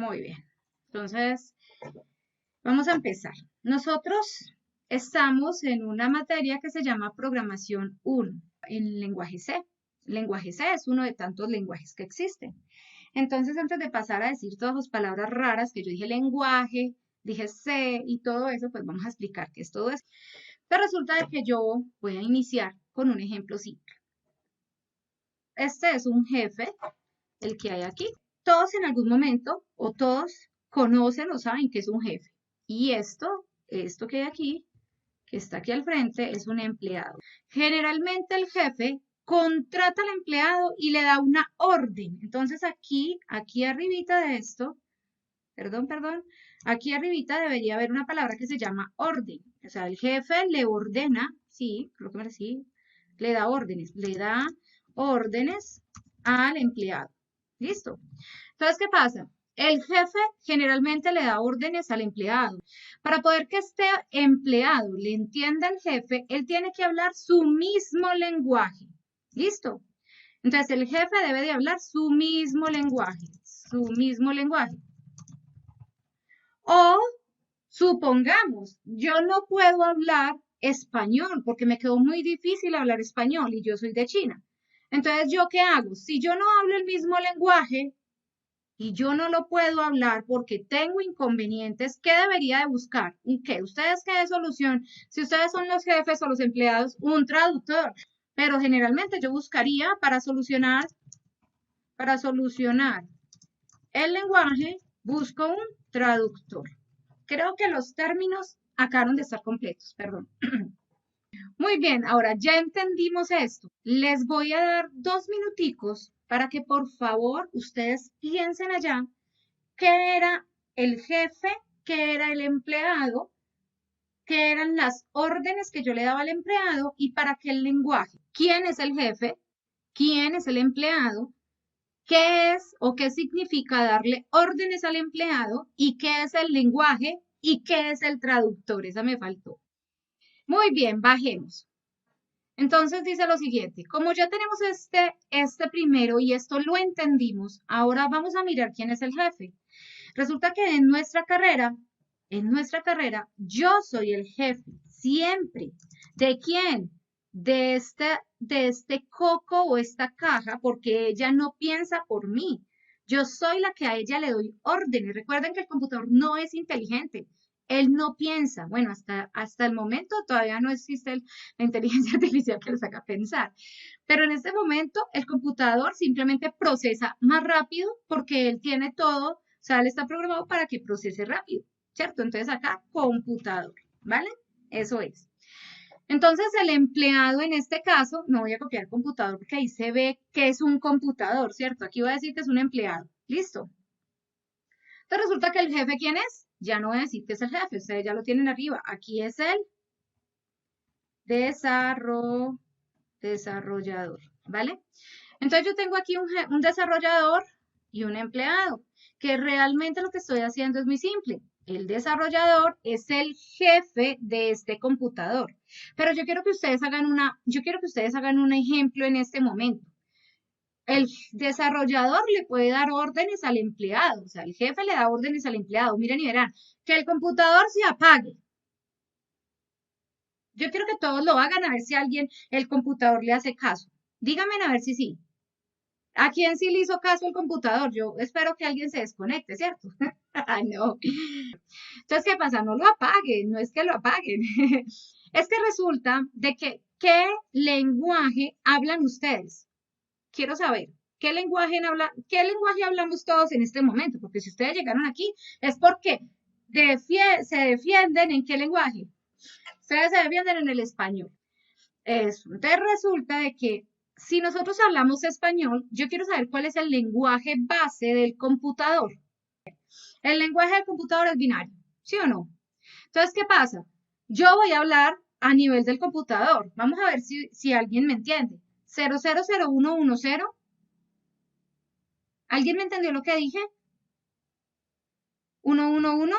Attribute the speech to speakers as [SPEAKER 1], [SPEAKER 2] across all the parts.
[SPEAKER 1] Muy bien. Entonces, vamos a empezar. Nosotros estamos en una materia que se llama Programación 1 en lenguaje C. Lenguaje C es uno de tantos lenguajes que existen. Entonces, antes de pasar a decir todas las palabras raras que yo dije lenguaje, dije C y todo eso, pues vamos a explicar qué es todo eso. Pero resulta de que yo voy a iniciar con un ejemplo simple. Este es un jefe, el que hay aquí. Todos en algún momento, o todos conocen o saben que es un jefe. Y esto que hay aquí, que está aquí al frente, es un empleado. Generalmente el jefe contrata al empleado y le da una orden. Entonces aquí arribita de esto, perdón, aquí arribita debería haber una palabra que se llama orden. O sea, el jefe le ordena, sí, creo que me sí, le da órdenes al empleado. ¿Listo? Entonces, ¿qué pasa? El jefe generalmente le da órdenes al empleado. Para poder que este empleado le entienda al jefe, él tiene que hablar su mismo lenguaje. ¿Listo? Entonces, el jefe debe de hablar su mismo lenguaje. Su mismo lenguaje. O, supongamos, yo no puedo hablar español porque me quedó muy difícil hablar español y yo soy de China. Entonces, ¿yo qué hago? Si yo no hablo el mismo lenguaje, y yo no lo puedo hablar porque tengo inconvenientes, ¿qué debería de buscar? ¿Un qué? ¿Ustedes qué solución? Si ustedes son los jefes o los empleados, un traductor. Pero generalmente yo buscaría para solucionar el lenguaje, busco un traductor. Creo que los términos acabaron de estar completos, perdón. Muy bien, ahora ya entendimos esto. Les voy a dar 2 minuticos para que por favor ustedes piensen allá qué era el jefe, qué era el empleado, qué eran las órdenes que yo le daba al empleado y para qué el lenguaje. ¿Quién es el jefe? ¿Quién es el empleado? ¿Qué es o qué significa darle órdenes al empleado? ¿Y qué es el lenguaje? ¿Y qué es el traductor? Esa me faltó. Muy bien, bajemos. Entonces dice lo siguiente, como ya tenemos este primero y esto lo entendimos, ahora vamos a mirar quién es el jefe. Resulta que en nuestra carrera, yo soy el jefe, siempre. ¿De quién? De este coco o esta caja, porque ella no piensa por mí. Yo soy la que a ella le doy órdenes. Recuerden que el computador no es inteligente. Él no piensa. Bueno, hasta el momento todavía no existe la inteligencia artificial que les haga pensar. Pero en este momento el computador simplemente procesa más rápido porque él tiene todo, o sea, él está programado para que procese rápido, ¿cierto? Entonces acá, computador, ¿vale? Eso es. Entonces el empleado en este caso, no voy a copiar computador porque ahí se ve que es un computador, ¿cierto? Aquí voy a decir que es un empleado. ¿Listo? Entonces resulta que el jefe, ¿quién es? Ya no voy a decir que es el jefe, ustedes ya lo tienen arriba. Aquí es el desarrollador, ¿vale? Entonces yo tengo aquí un desarrollador y un empleado, que realmente lo que estoy haciendo es muy simple. El desarrollador es el jefe de este computador. Pero yo quiero que ustedes hagan un ejemplo en este momento. El desarrollador le puede dar órdenes al empleado, o sea, el jefe le da órdenes al empleado. Miren y verán, que el computador se apague. Yo quiero que todos lo hagan a ver si el computador le hace caso. Díganme a ver si sí. ¿A quién sí le hizo caso el computador? Yo espero que alguien se desconecte, ¿cierto? No. Entonces, ¿qué pasa? No lo apaguen, no es que lo apaguen. Es que resulta de que, ¿qué lenguaje hablan ustedes? Quiero saber, qué lenguaje hablamos todos en este momento? Porque si ustedes llegaron aquí, es porque se defienden en qué lenguaje. Ustedes se defienden en el español. Eso. Entonces, resulta de que si nosotros hablamos español, yo quiero saber cuál es el lenguaje base del computador. El lenguaje del computador es binario, ¿sí o no? Entonces, ¿qué pasa? Yo voy a hablar a nivel del computador. Vamos a ver si alguien me entiende. 000110. ¿Alguien me entendió lo que dije? 111.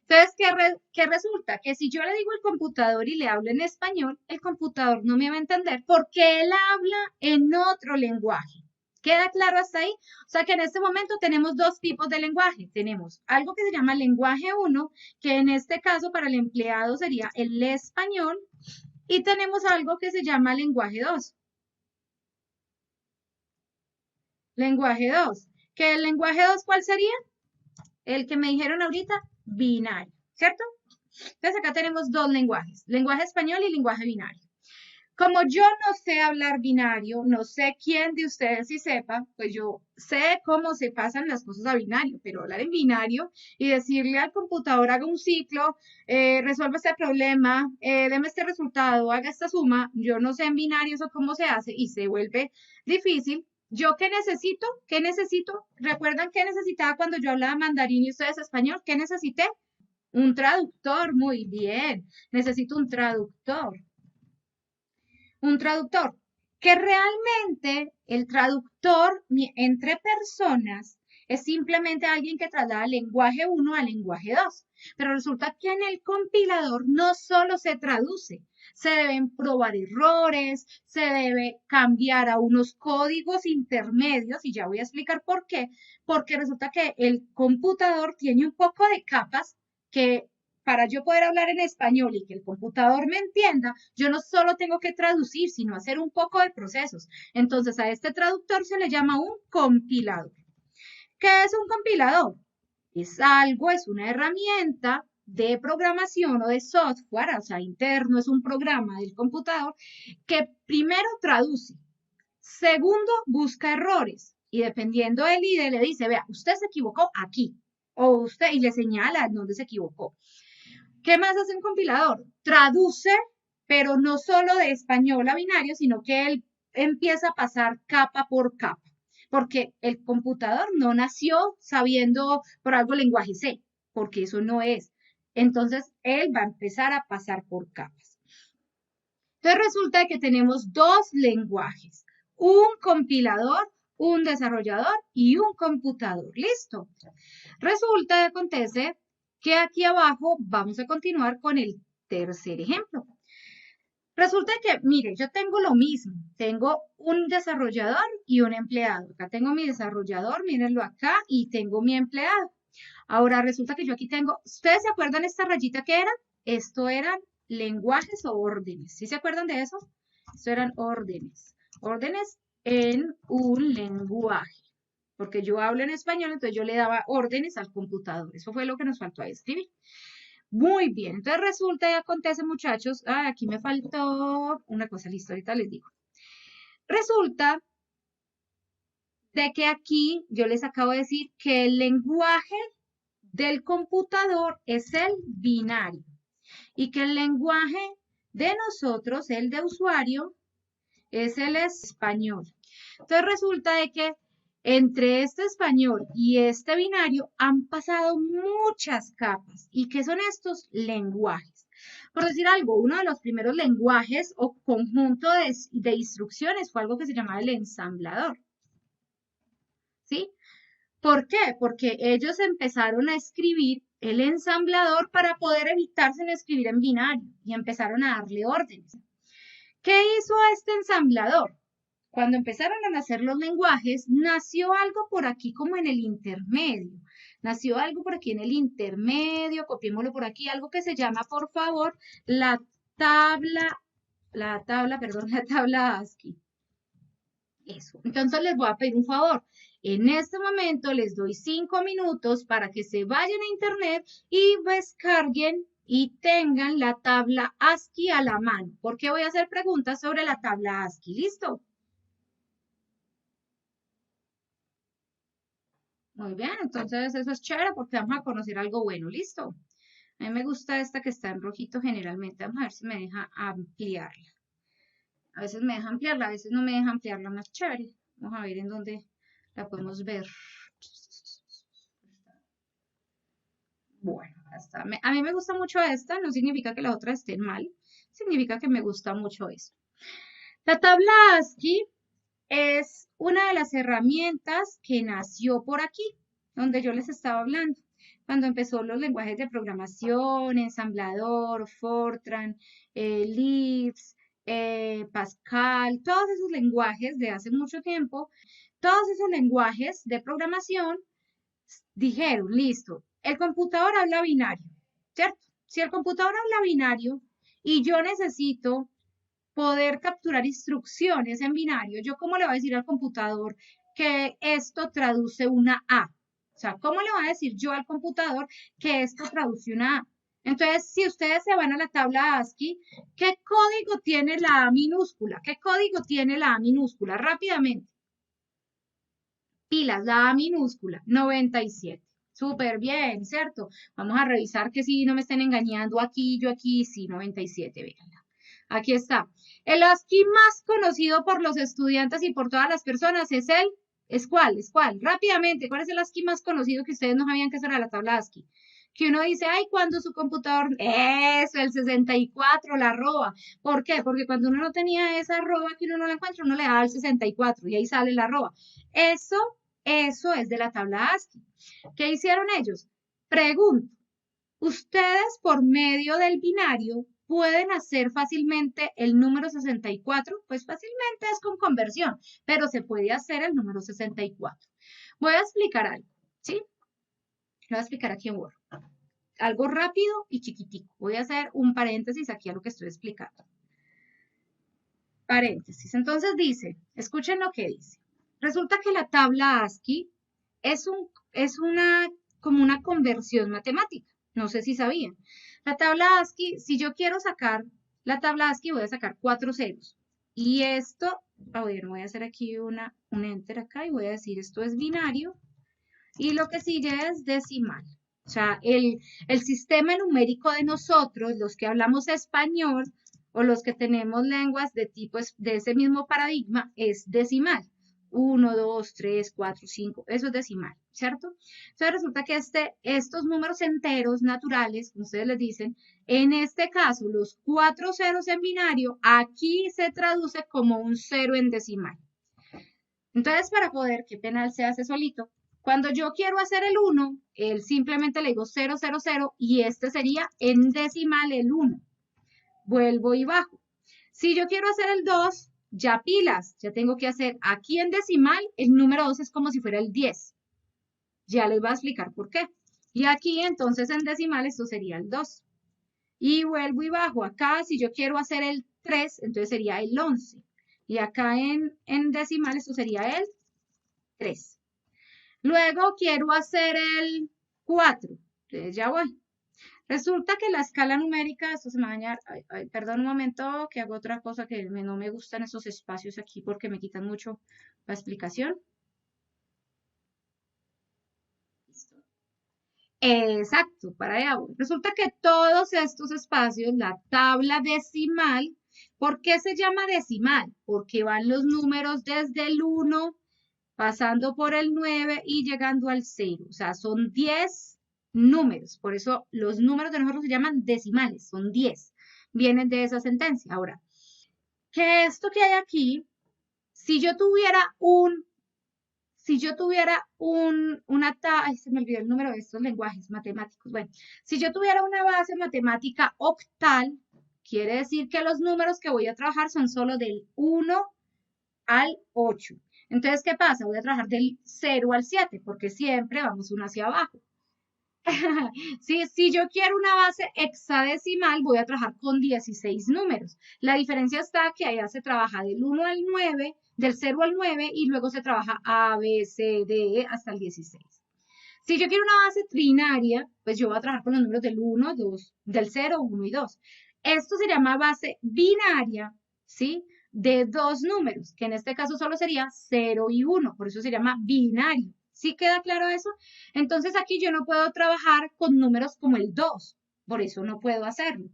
[SPEAKER 1] Entonces, ¿qué resulta? Que si yo le digo al computador y le hablo en español, el computador no me va a entender porque él habla en otro lenguaje. ¿Queda claro hasta ahí? O sea que en este momento tenemos dos tipos de lenguaje. Tenemos algo que se llama lenguaje 1, que en este caso para el empleado sería el español, y tenemos algo que se llama lenguaje 2. Lenguaje 2. ¿Que el lenguaje 2 cuál sería? El que me dijeron ahorita, binario, ¿cierto? Entonces acá tenemos dos lenguajes, lenguaje español y lenguaje binario. Como yo no sé hablar binario, no sé quién de ustedes sí sepa, pues yo sé cómo se pasan las cosas a binario, pero hablar en binario y decirle al computador haga un ciclo, resuelva este problema, deme este resultado, haga esta suma, yo no sé en binario eso cómo se hace y se vuelve difícil. ¿Yo qué necesito? ¿Qué necesito? ¿Recuerdan qué necesitaba cuando yo hablaba mandarín y ustedes español? ¿Qué necesité? Un traductor, muy bien. Necesito un traductor. Un traductor, que realmente el traductor entre personas es simplemente alguien que traslada lenguaje 1 a lenguaje 2. Pero resulta que en el compilador no solo se traduce, se deben probar errores, se debe cambiar a unos códigos intermedios, y ya voy a explicar por qué, porque resulta que el computador tiene un poco de capas que para yo poder hablar en español y que el computador me entienda, yo no solo tengo que traducir, sino hacer un poco de procesos. Entonces, a este traductor se le llama un compilador. ¿Qué es un compilador? Es algo, es una herramienta de programación o de software, o sea, interno, es un programa del computador que primero traduce, segundo busca errores y dependiendo del IDE le dice, vea, usted se equivocó aquí o usted y le señala dónde se equivocó. ¿Qué más hace un compilador? Traduce, pero no solo de español a binario, sino que él empieza a pasar capa por capa, porque el computador no nació sabiendo por algo lenguaje C, porque eso no es. Entonces, él va a empezar a pasar por capas. Entonces, resulta que tenemos dos lenguajes, un compilador, un desarrollador y un computador. ¿Listo? Resulta y acontece que aquí abajo vamos a continuar con el tercer ejemplo. Resulta que, mire, yo tengo lo mismo, tengo un desarrollador y un empleado. Acá tengo mi desarrollador, mírenlo acá, y tengo mi empleado. Ahora resulta que yo aquí tengo, ¿ustedes se acuerdan esta rayita que era? Esto eran lenguajes o órdenes. ¿Sí se acuerdan de eso? Esto eran órdenes. Órdenes en un lenguaje. Porque yo hablo en español, entonces yo le daba órdenes al computador. Eso fue lo que nos faltó a escribir. Muy bien, entonces resulta y acontece, muchachos, aquí me faltó una cosa, listo, ahorita les digo. Resulta de que aquí yo les acabo de decir que el lenguaje del computador es el binario y que el lenguaje de nosotros, el de usuario, es el español. Entonces resulta de que entre este español y este binario han pasado muchas capas. ¿Y qué son estos lenguajes? Por decir algo, uno de los primeros lenguajes o conjunto de instrucciones fue algo que se llamaba el ensamblador. ¿Sí? ¿Por qué? Porque ellos empezaron a escribir el ensamblador para poder evitarse en escribir en binario y empezaron a darle órdenes. ¿Qué hizo este ensamblador? Cuando empezaron a nacer los lenguajes, nació algo por aquí como en el intermedio. Nació algo por aquí en el intermedio, copiémoslo por aquí, algo que se llama, por favor, la tabla ASCII. Eso. Entonces les voy a pedir un favor. En este momento les doy 5 minutos para que se vayan a internet y descarguen y tengan la tabla ASCII a la mano, porque voy a hacer preguntas sobre la tabla ASCII. ¿Listo? Muy bien, entonces eso es chévere porque vamos a conocer algo bueno. ¿Listo? A mí me gusta esta que está en rojito generalmente. Vamos a ver si me deja ampliarla. A veces me deja ampliarla, a veces no me deja ampliarla más chévere. Vamos a ver en dónde la podemos ver. Bueno, a mí me gusta mucho esta, no significa que las otras estén mal, significa que me gusta mucho esto. La tabla ASCII es una de las herramientas que nació por aquí, donde yo les estaba hablando, cuando empezó los lenguajes de programación, ensamblador, Fortran, Lisp, Pascal, todos esos lenguajes de hace mucho tiempo, Todos esos lenguajes de programación dijeron, listo, el computador habla binario, ¿cierto? Si el computador habla binario y yo necesito poder capturar instrucciones en binario, ¿yo cómo le voy a decir al computador que esto traduce una A? O sea, ¿cómo le voy a decir yo al computador que esto traduce una A? Entonces, si ustedes se van a la tabla ASCII, ¿qué código tiene la A minúscula? ¿Qué código tiene la A minúscula? Rápidamente. Pilas, la A minúscula, 97. Súper bien, ¿cierto? Vamos a revisar que si no me estén engañando aquí, yo aquí, sí, 97, véanla. Aquí está. El ASCII más conocido por los estudiantes y por todas las personas ¿es cuál? ¿Es cuál? Rápidamente, ¿cuál es el ASCII más conocido que ustedes no sabían que eso era la tabla ASCII? Que uno dice, ay, cuando su computador, eso, el 64, la arroba. ¿Por qué? Porque cuando uno no tenía esa arroba que uno no la encuentra, uno le da el 64 y ahí sale la arroba. Eso es de la tabla ASCII. ¿Qué hicieron ellos? Pregunto, ¿ustedes por medio del binario pueden hacer fácilmente el número 64? Pues fácilmente es con conversión, pero se puede hacer el número 64. Voy a explicar algo, ¿sí? Lo voy a explicar aquí en Word. Algo rápido y chiquitico. Voy a hacer un paréntesis aquí a lo que estoy explicando. Paréntesis. Entonces dice, escuchen lo que dice. Resulta que la tabla ASCII es como una conversión matemática. No sé si sabían. La tabla ASCII, si yo quiero sacar la tabla ASCII, voy a sacar 4 ceros. Y esto, a ver, voy a hacer aquí un enter acá y voy a decir esto es binario. Y lo que sigue es decimal. O sea, el sistema numérico de nosotros, los que hablamos español o los que tenemos lenguas de de ese mismo paradigma, es decimal. 1, 2, 3, 4, 5, eso es decimal, ¿cierto? Entonces resulta que estos números enteros naturales, como ustedes les dicen, en este caso, los 4 ceros en binario, aquí se traduce como un 0 en decimal. Entonces, para poder que penal se hace solito, cuando yo quiero hacer el 1, él simplemente le digo 0, 0, 0 y este sería en decimal el 1. Vuelvo y bajo. Si yo quiero hacer el 2, ya pilas, ya tengo que hacer aquí en decimal, el número 2 es como si fuera el 10. Ya les voy a explicar por qué. Y aquí entonces en decimal esto sería el 2. Y vuelvo y bajo. Acá si yo quiero hacer el 3, entonces sería el 11. Y acá en decimal esto sería el 3. Luego quiero hacer el 4. Entonces ya voy. Resulta que la escala numérica, esto se me va a dañar, perdón un momento, que hago otra cosa que no me gustan esos espacios aquí porque me quitan mucho la explicación. Exacto, para allá voy. Resulta que todos estos espacios, la tabla decimal, ¿por qué se llama decimal? Porque van los números desde el 1, pasando por el 9 y llegando al 0. O sea, son 10 números. Por eso los números de nosotros se llaman decimales, son 10. Vienen de esa sentencia. Ahora, que esto que hay aquí, si yo tuviera ay, se me olvidó el número de estos lenguajes matemáticos. Bueno, si yo tuviera una base matemática octal, quiere decir que los números que voy a trabajar son solo del 1 al 8. Entonces, ¿qué pasa? Voy a trabajar del 0 al 7, porque siempre vamos uno hacia abajo. Si yo quiero una base hexadecimal, voy a trabajar con 16 números. La diferencia está que allá se trabaja del 1 al 9, del 0 al 9, y luego se trabaja A, B, C, D, E, hasta el 16. Si yo quiero una base trinaria, pues yo voy a trabajar con los números del 1, 2, del 0, 1 y 2. Esto se llama base binaria, ¿sí? De dos números, que en este caso solo sería 0 y 1, por eso se llama binario. ¿Sí queda claro eso? Entonces aquí yo no puedo trabajar con números como el 2, por eso no puedo hacerlo.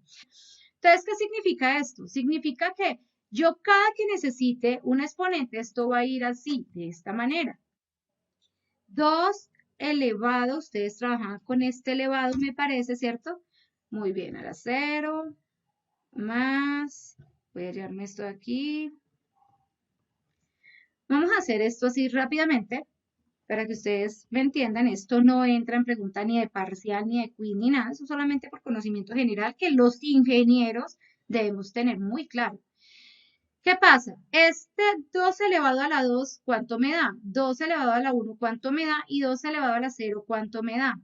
[SPEAKER 1] Entonces, ¿qué significa esto? Significa que yo cada que necesite un exponente, esto va a ir así, de esta manera. 2 elevado, ustedes trabajan con este elevado, me parece, ¿cierto? Muy bien, ahora 0, más, voy a llevarme esto de aquí. Vamos a hacer esto así rápidamente, para que ustedes me entiendan. Esto no entra en pregunta ni de parcial, ni de quiz, ni nada, eso solamente por conocimiento general que los ingenieros debemos tener muy claro. ¿Qué pasa? Este 2 elevado a la 2, ¿cuánto me da? 2 elevado a la 1, ¿cuánto me da? Y 2 elevado a la 0, ¿cuánto me da?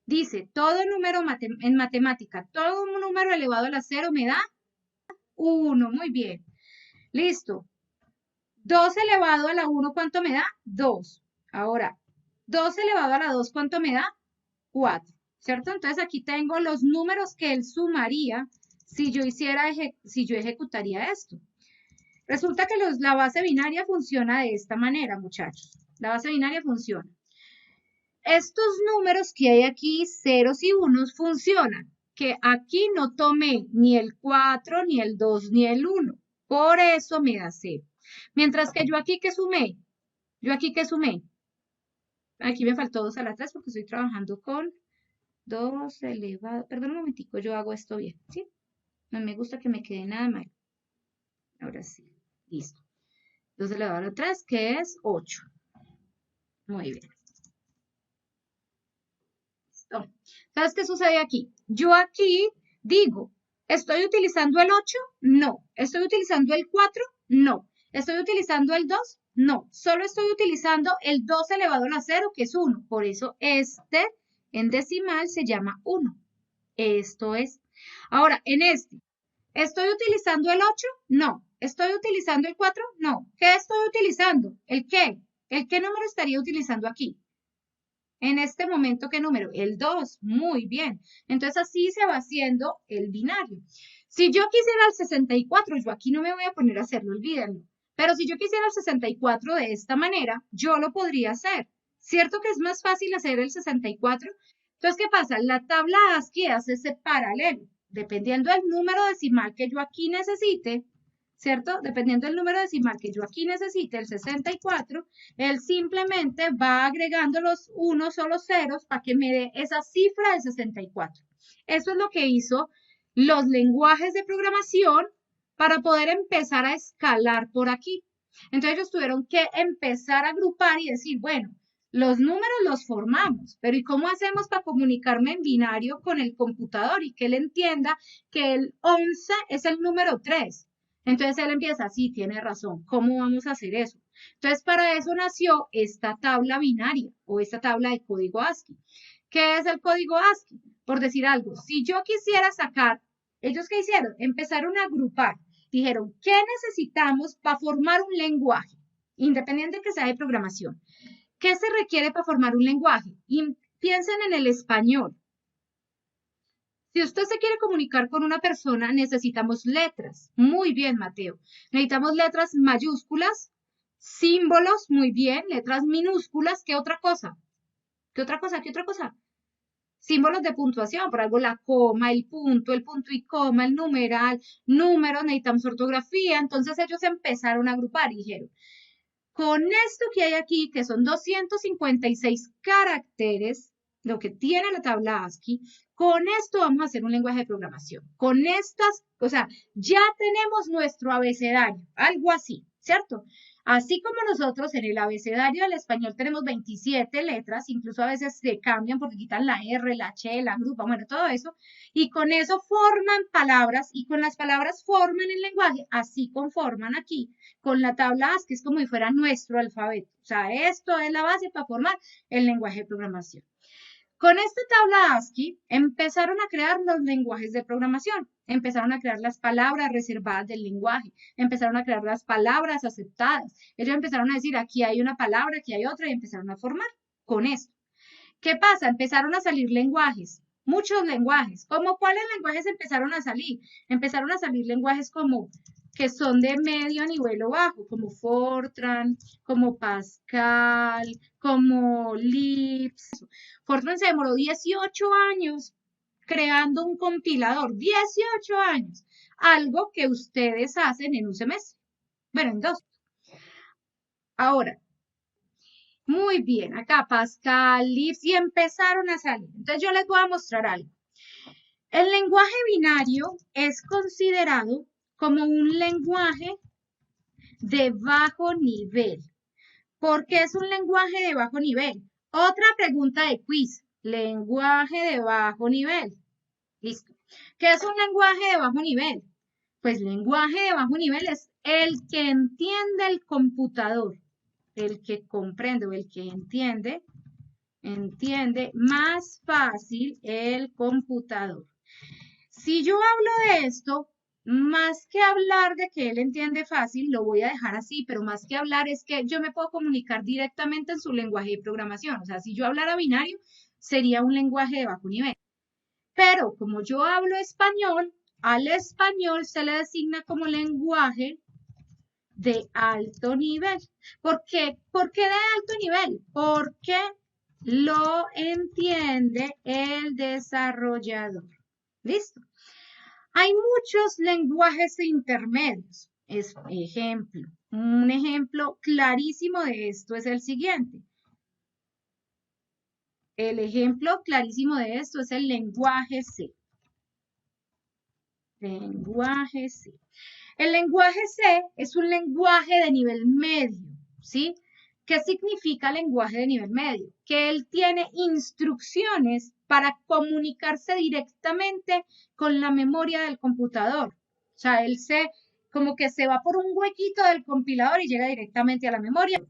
[SPEAKER 1] Dice, todo número en matemática, todo un número elevado a la 0 me da 1. Muy bien. Listo. 2 elevado a la 1, ¿cuánto me da? 2. Ahora, 2 elevado a la 2, ¿cuánto me da? 4. ¿Cierto? Entonces aquí tengo los números que él sumaría si yo ejecutaría esto. Resulta que la base binaria funciona de esta manera, muchachos. La base binaria funciona. Estos números que hay aquí, ceros y unos, funcionan. Que aquí no tomé ni el 4, ni el 2, ni el 1. Por eso me da 0. Mientras que yo aquí que sumé, aquí me faltó 2 a la 3 porque estoy trabajando con 2 elevado, perdón un momentico, yo hago esto bien, ¿sí? No me gusta que me quede nada mal. Ahora sí, listo. 2 elevado a la 3, que es 8. Muy bien. Listo. ¿Sabes qué sucede aquí? Yo aquí digo, ¿estoy utilizando el 8? No. ¿Estoy utilizando el 4? No. ¿Estoy utilizando el 2? No. Solo estoy utilizando el 2 elevado a la 0, que es 1. Por eso este en decimal se llama 1. Esto es. Ahora, en este, ¿estoy utilizando el 8? No. ¿Estoy utilizando el 4? No. ¿Qué estoy utilizando? ¿El qué? ¿El qué número estaría utilizando aquí? En este momento, ¿qué número? El 2. Muy bien. Entonces, así se va haciendo el binario. Si yo quisiera el 64, yo aquí no me voy a poner a hacerlo, olvídenlo. Pero si yo quisiera el 64 de esta manera, yo lo podría hacer. ¿Cierto que es más fácil hacer el 64? Entonces, ¿qué pasa? La tabla ASCII hace ese paralelo. Dependiendo del número decimal que yo aquí necesite, ¿cierto? Dependiendo del número decimal que yo aquí necesite, el 64, él simplemente va agregando los unos o los ceros para que me dé esa cifra de 64. Eso es lo que hizo los lenguajes de programación para poder empezar a escalar por aquí. Entonces ellos tuvieron que empezar a agrupar y decir, bueno, los números los formamos, pero ¿y cómo hacemos para comunicarme en binario con el computador y que él entienda que el 11 es el número 3? Entonces él empieza, sí, tiene razón, ¿cómo vamos a hacer eso? Entonces para eso nació esta tabla binaria o esta tabla de código ASCII. ¿Qué es el código ASCII? Por decir algo, si yo quisiera sacar, ¿ellos qué hicieron? Empezaron a agrupar. Dijeron, ¿qué necesitamos para formar un lenguaje? Independiente que sea de programación. ¿Qué se requiere para formar un lenguaje? Y piensen en el español. Si usted se quiere comunicar con una persona, necesitamos letras. Muy bien, Mateo. Necesitamos letras mayúsculas, símbolos, muy bien, letras minúsculas. ¿Qué otra cosa? ¿Qué otra cosa? ¿Qué otra cosa? Símbolos de puntuación, por algo la coma, el punto y coma, el numeral, números, necesitamos ortografía. Entonces ellos empezaron a agrupar y dijeron, con esto que hay aquí, que son 256 caracteres, lo que tiene la tabla ASCII, con esto vamos a hacer un lenguaje de programación. Con estas, o sea, ya tenemos nuestro abecedario, algo así, ¿cierto? Así como nosotros en el abecedario del español tenemos 27 letras, incluso a veces se cambian porque quitan la R, la H, la grupa, bueno, todo eso, y con eso forman palabras, y con las palabras forman el lenguaje, así conforman aquí, con la tabla ASCII, que es como si fuera nuestro alfabeto. O sea, esto es la base para formar el lenguaje de programación. Con esta tabla ASCII empezaron a crear los lenguajes de programación, empezaron a crear las palabras reservadas del lenguaje, empezaron a crear las palabras aceptadas. Ellos empezaron a decir, aquí hay una palabra, aquí hay otra, y empezaron a formar con esto. ¿Qué pasa? Empezaron a salir lenguajes, muchos lenguajes. ¿Cómo cuáles lenguajes empezaron a salir? Empezaron a salir lenguajes como que son de medio nivel o bajo, como Fortran, como Pascal, como Lisp. Fortran se demoró 18 años creando un compilador, 18 años, algo que ustedes hacen en un semestre, bueno, en 2. Ahora, muy bien, acá Pascal, Lisp, y empezaron a salir. Entonces yo les voy a mostrar algo. El lenguaje binario es considerado como un lenguaje de bajo nivel. ¿Por qué es un lenguaje de bajo nivel? Otra pregunta de quiz. Lenguaje de bajo nivel. Listo. ¿Qué es un lenguaje de bajo nivel? Pues lenguaje de bajo nivel es el que entiende el computador, el que comprende o el que entiende más fácil el computador. Si yo hablo de esto, más que hablar de que él entiende fácil, lo voy a dejar así, pero más que hablar es que yo me puedo comunicar directamente en su lenguaje de programación. O sea, si yo hablara binario, sería un lenguaje de bajo nivel. Pero como yo hablo español, al español se le designa como lenguaje de alto nivel. ¿Por qué? ¿Por qué de alto nivel? Porque lo entiende el desarrollador. ¿Listo? Hay muchos lenguajes intermedios. Un ejemplo clarísimo de esto es el siguiente. El ejemplo clarísimo de esto es el lenguaje C. Lenguaje C. El lenguaje C es un lenguaje de nivel medio, ¿sí? ¿Qué significa lenguaje de nivel medio? Que él tiene instrucciones para comunicarse directamente con la memoria del computador. O sea, él como que se va por un huequito del compilador y llega directamente a la memoria.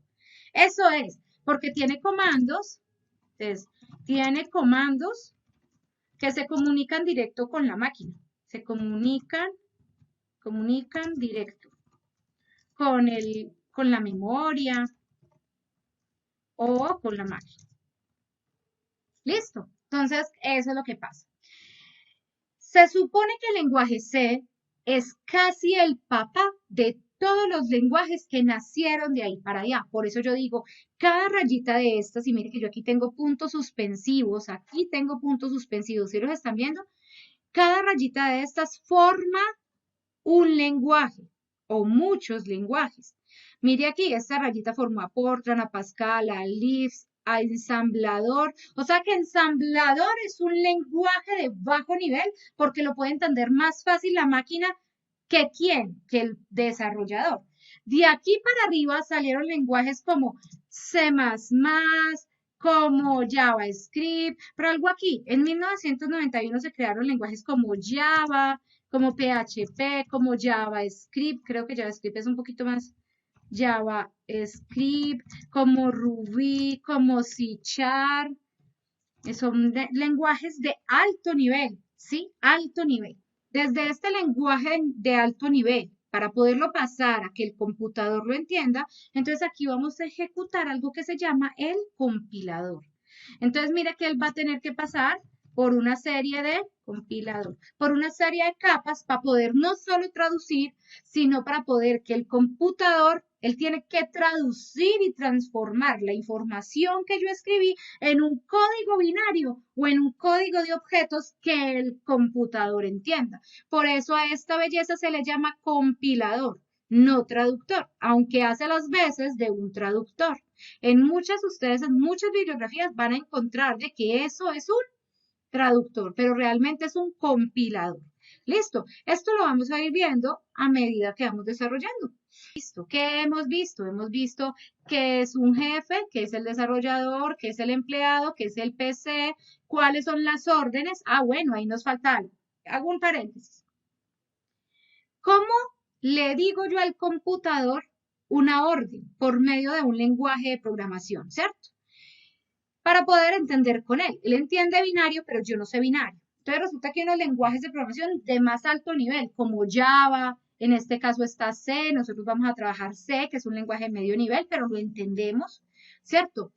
[SPEAKER 1] Eso es, porque tiene comandos, entonces, tiene comandos que se comunican directo con la máquina. Se comunican directo con la memoria o con la máquina. ¿Listo? Entonces, eso es lo que pasa. Se supone que el lenguaje C es casi el papá de todos los lenguajes que nacieron de ahí para allá. Por eso yo digo, cada rayita de estas, y mire que yo aquí tengo puntos suspensivos, aquí tengo puntos suspensivos, ¿sí los están viendo? Cada rayita de estas forma un lenguaje o muchos lenguajes. Mire aquí, esta rayita formó a Fortran, a Pascal, a Lisp, a ensamblador. O sea que ensamblador es un lenguaje de bajo nivel porque lo puede entender más fácil la máquina que quién, que el desarrollador. De aquí para arriba salieron lenguajes como C++, como JavaScript, pero algo aquí, en 1991 se crearon lenguajes como Java, como PHP, como JavaScript, creo que JavaScript es un poquito más JavaScript, como Ruby, como C#, son lenguajes de alto nivel, ¿sí? Alto nivel. Desde este lenguaje de alto nivel, para poderlo pasar a que el computador lo entienda, entonces aquí vamos a ejecutar algo que se llama el compilador. Entonces, mira que él va a tener que pasar por una serie de compilador, por una serie de capas para poder no solo traducir, sino para poder que el computador, él tiene que traducir y transformar la información que yo escribí en un código binario o en un código de objetos que el computador entienda. Por eso a esta belleza se le llama compilador, no traductor, aunque hace las veces de un traductor. Ustedes en muchas bibliografías van a encontrar de que eso es un traductor, pero realmente es un compilador. Listo, esto lo vamos a ir viendo a medida que vamos desarrollando. Listo, ¿qué hemos visto? Hemos visto que es un jefe, que es el desarrollador, que es el empleado, que es el PC, cuáles son las órdenes. Ah, bueno, ahí nos falta algo. Hago un paréntesis. ¿Cómo le digo yo al computador una orden por medio de un lenguaje de programación, cierto? Para poder entender con él. Él entiende binario, pero yo no sé binario. Entonces resulta que hay unos lenguajes de programación de más alto nivel, como Java, en este caso está C, nosotros vamos a trabajar C, que es un lenguaje de medio nivel, pero lo entendemos, ¿cierto?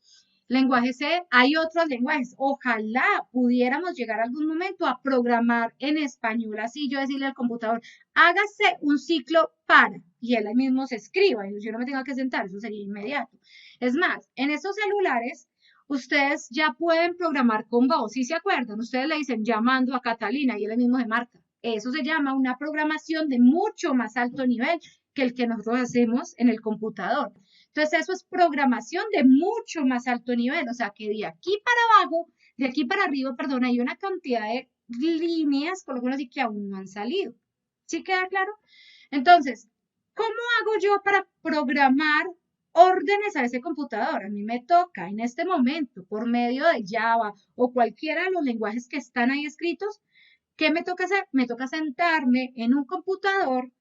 [SPEAKER 1] Lenguaje C, hay otros lenguajes. Ojalá pudiéramos llegar algún momento a programar en español, así yo decirle al computador, hágase un ciclo para, y él ahí mismo se escriba, y yo no me tenga que sentar, eso sería inmediato. Es más, en estos celulares, ustedes ya pueden programar con voz, ¿sí se acuerdan? Ustedes le dicen llamando a Catalina y él mismo se marca. Eso se llama una programación de mucho más alto nivel que el que nosotros hacemos en el computador. Entonces, eso es programación de mucho más alto nivel. O sea, que de aquí para abajo, de aquí para arriba, perdón, hay una cantidad de líneas, por lo menos, que aún no han salido. ¿Sí queda claro? Entonces, ¿cómo hago yo para programar órdenes a ese computador? A mí me toca en este momento, por medio de Java o cualquiera de los lenguajes que están ahí escritos, ¿Qué me toca hacer? Me toca sentarme en un computador,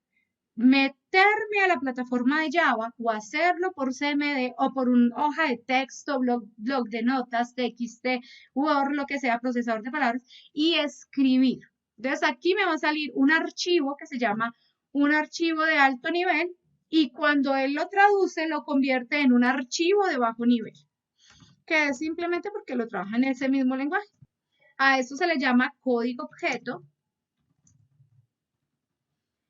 [SPEAKER 1] meterme a la plataforma de Java o hacerlo por CMD o por una hoja de texto, blog de notas, TXT, Word, lo que sea, procesador de palabras, y escribir. Entonces aquí me va a salir un archivo que se llama un archivo de alto nivel y cuando él lo traduce lo convierte en un archivo de bajo nivel, que es simplemente porque lo trabaja en ese mismo lenguaje. A esto se le llama código objeto.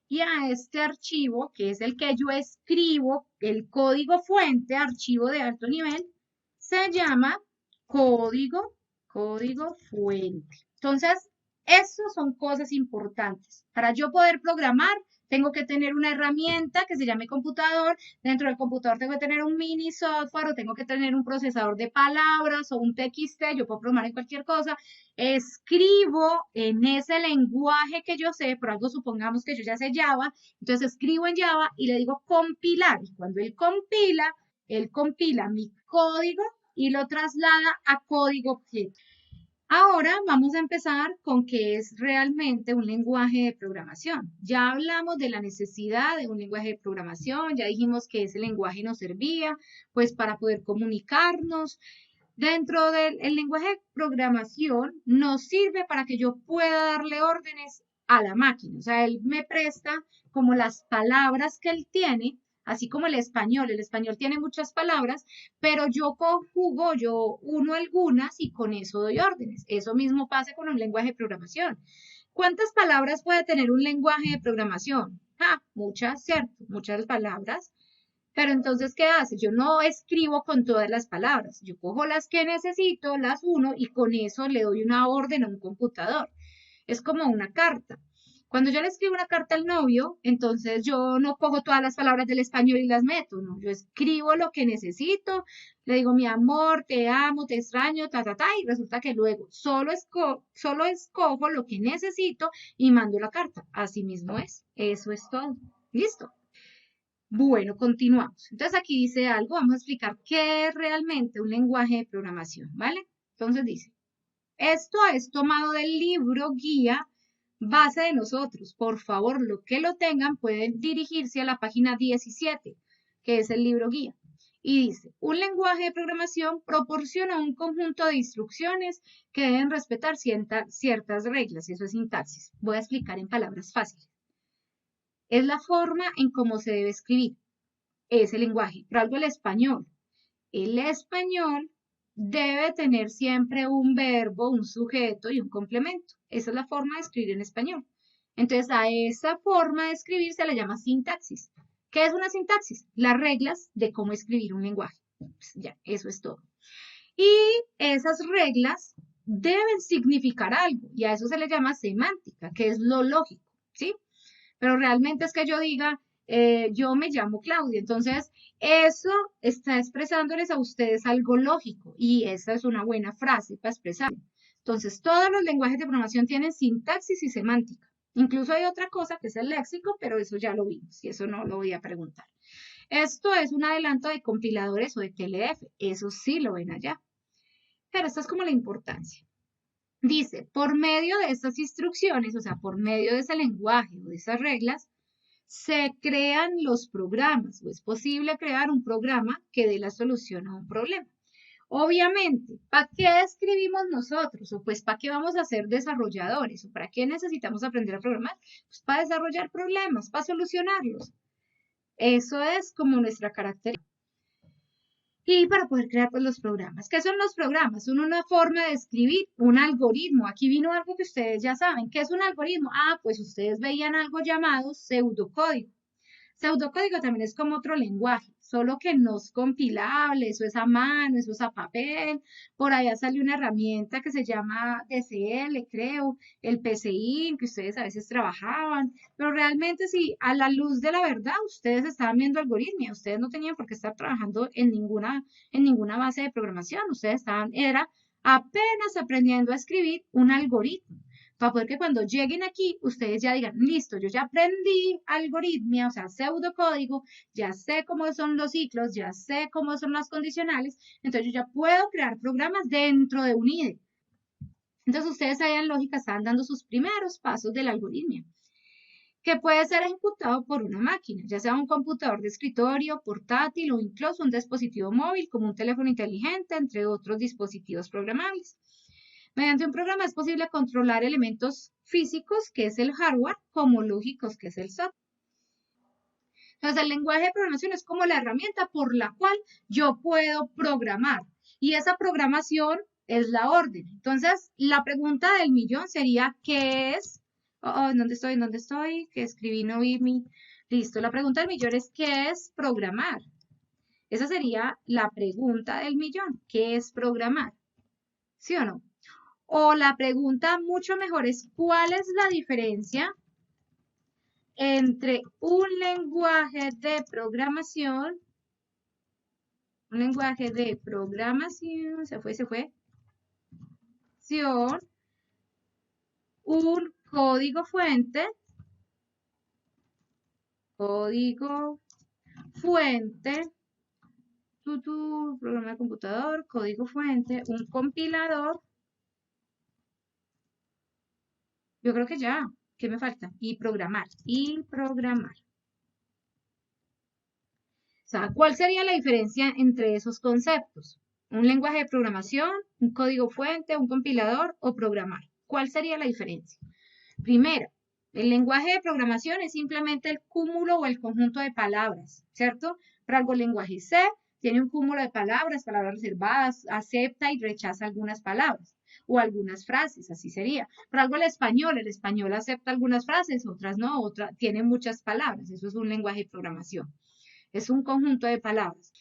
[SPEAKER 1] Y a este archivo, que es el que yo escribo, el código fuente, archivo de alto nivel, se llama código fuente. Entonces, esas son cosas importantes. Para yo poder programar, tengo que tener una herramienta que se llame computador. Dentro del computador tengo que tener un mini software o tengo que tener un procesador de palabras o un TXT. Yo puedo programar en cualquier cosa. Escribo en ese lenguaje que yo sé, por algo supongamos que yo ya sé Java. Entonces escribo en Java y le digo compilar. Y cuando él compila mi código y lo traslada a código objeto. Ahora vamos a empezar con qué es realmente un lenguaje de programación. Ya hablamos de la necesidad de un lenguaje de programación, ya dijimos que ese lenguaje nos servía pues para poder comunicarnos. Dentro del lenguaje de programación nos sirve para que yo pueda darle órdenes a la máquina. O sea, él me presta como las palabras que él tiene, así como el español. El español tiene muchas palabras, pero yo conjugo, yo uno algunas y con eso doy órdenes. Eso mismo pasa con un lenguaje de programación. ¿Cuántas palabras puede tener un lenguaje de programación? Muchas, ¿cierto? Muchas palabras. Pero entonces, ¿qué hace? Yo no escribo con todas las palabras. Yo cojo las que necesito, las uno y con eso le doy una orden a un computador. Es como una carta. Cuando yo le escribo una carta al novio, entonces yo no cojo todas las palabras del español y las meto, ¿no? Yo escribo lo que necesito, le digo mi amor, te amo, te extraño, y resulta que luego solo escojo lo que necesito y mando la carta. Así mismo es. Eso es todo. Listo. Bueno, continuamos. Entonces aquí dice algo, vamos a explicar qué es realmente un lenguaje de programación, ¿vale? Entonces dice, esto es tomado del libro guía base de nosotros. Por favor, los que lo tengan pueden dirigirse a la página 17, que es el libro guía. Y dice, un lenguaje de programación proporciona un conjunto de instrucciones que deben respetar ciertas reglas, y eso es sintaxis. Voy a explicar en palabras fáciles. Es la forma en cómo se debe escribir ese lenguaje. Por algo el español. El español debe tener siempre un verbo, un sujeto y un complemento. Esa es la forma de escribir en español. Entonces, a esa forma de escribir se le llama sintaxis. ¿Qué es una sintaxis? Las reglas de cómo escribir un lenguaje. Pues ya, eso es todo. Y esas reglas deben significar algo, y a eso se le llama semántica, que es lo lógico, ¿sí? Pero realmente es que yo diga, yo me llamo Claudia, entonces eso está expresándoles a ustedes algo lógico y esa es una buena frase para expresar. Entonces, todos los lenguajes de programación tienen sintaxis y semántica. Incluso hay otra cosa que es el léxico, pero eso ya lo vimos y eso no lo voy a preguntar. Esto es un adelanto de compiladores o de TLF, eso sí lo ven allá. Pero esta es como la importancia. Dice, por medio de estas instrucciones, o sea, por medio de ese lenguaje o de esas reglas, se crean los programas, o es posible crear un programa que dé la solución a un problema. Obviamente, ¿para qué escribimos nosotros? O pues, ¿para qué vamos a ser desarrolladores? ¿O para qué necesitamos aprender a programar? Pues para desarrollar problemas, para solucionarlos. Eso es como nuestra característica. Y para poder crear pues, los programas. ¿Qué son los programas? Son una forma de escribir un algoritmo. Aquí vino algo que ustedes ya saben. ¿Qué es un algoritmo? Pues ustedes veían algo llamado pseudocódigo. Pseudocódigo también es como otro lenguaje, solo que no es compilable, eso es a mano, eso es a papel. Por allá salió una herramienta que se llama DSL, creo, el PCI, que ustedes a veces trabajaban, pero realmente si a la luz de la verdad ustedes estaban viendo algoritmia, ustedes no tenían por qué estar trabajando en ninguna base de programación, ustedes era apenas aprendiendo a escribir un algoritmo para poder que cuando lleguen aquí, ustedes ya digan, listo, yo ya aprendí algoritmia, o sea, pseudocódigo, ya sé cómo son los ciclos, ya sé cómo son las condicionales, entonces yo ya puedo crear programas dentro de un IDE. Entonces ustedes ahí en lógica están dando sus primeros pasos del algoritmo, que puede ser ejecutado por una máquina, ya sea un computador de escritorio, portátil o incluso un dispositivo móvil como un teléfono inteligente, entre otros dispositivos programables. Mediante un programa es posible controlar elementos físicos, que es el hardware, como lógicos, que es el software. Entonces, el lenguaje de programación es como la herramienta por la cual yo puedo programar. Y esa programación es la orden. Entonces, la pregunta del millón sería, ¿qué es? ¿Dónde estoy? ¿Dónde estoy? Que escribí, no vi mi... Listo, la pregunta del millón es, ¿qué es programar? Esa sería la pregunta del millón. ¿Qué es programar? ¿Sí o no? O la pregunta mucho mejor es, ¿cuál es la diferencia entre un lenguaje de programación, un código fuente, programa de computador, código fuente, un compilador, yo creo que ya, ¿qué me falta? Y programar. O sea, ¿cuál sería la diferencia entre esos conceptos? ¿Un lenguaje de programación, un código fuente, un compilador o programar? ¿Cuál sería la diferencia? Primero, el lenguaje de programación es simplemente el cúmulo o el conjunto de palabras, ¿cierto? Por algo el lenguaje C tiene un cúmulo de palabras, palabras reservadas, acepta y rechaza algunas palabras o algunas frases, así sería. Por algo el español acepta algunas frases, otras no, tiene muchas palabras, eso es un lenguaje de programación. Es un conjunto de palabras.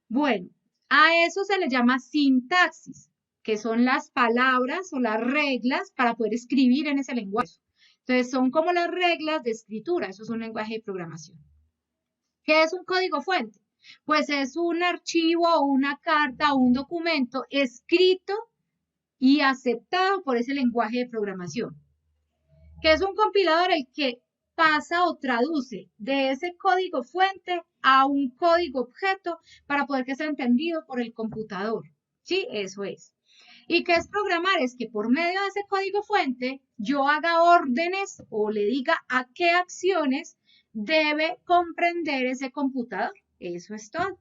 [SPEAKER 1] Bueno, a eso se le llama sintaxis, que son las palabras o las reglas para poder escribir en ese lenguaje. Entonces, son como las reglas de escritura, eso es un lenguaje de programación. ¿Qué es un código fuente? Pues es un archivo o una carta o un documento escrito y aceptado por ese lenguaje de programación. ¿Qué es un compilador? El que pasa o traduce de ese código fuente a un código objeto para poder que sea entendido por el computador. ¿Sí? Eso es. ¿Y qué es programar? Es que por medio de ese código fuente yo haga órdenes o le diga a qué acciones debe comprender ese computador. Eso es todo.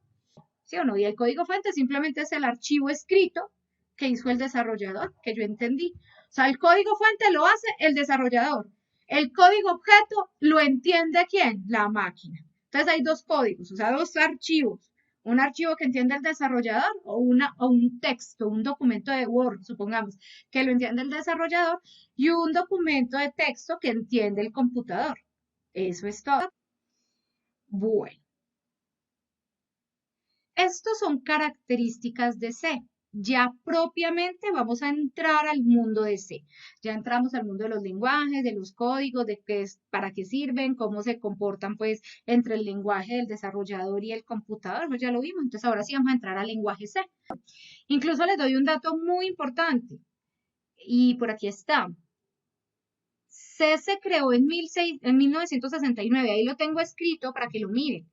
[SPEAKER 1] ¿Sí o no? Y el código fuente simplemente es el archivo escrito que hizo el desarrollador, que yo entendí. O sea, el código fuente lo hace el desarrollador. El código objeto lo entiende ¿quién? La máquina. Entonces hay dos códigos, o sea, dos archivos. Un archivo que entiende el desarrollador o un texto, un documento de Word, supongamos, que lo entiende el desarrollador, y un documento de texto que entiende el computador. Eso es todo. Bueno. Estos son características de C. Ya propiamente vamos a entrar al mundo de C. Ya entramos al mundo de los lenguajes, de los códigos, de qué es, para qué sirven, cómo se comportan pues entre el lenguaje del desarrollador y el computador, pues ya lo vimos. Entonces ahora sí vamos a entrar al lenguaje C. Incluso les doy un dato muy importante y por aquí está. C se creó en 1969, ahí lo tengo escrito para que lo miren.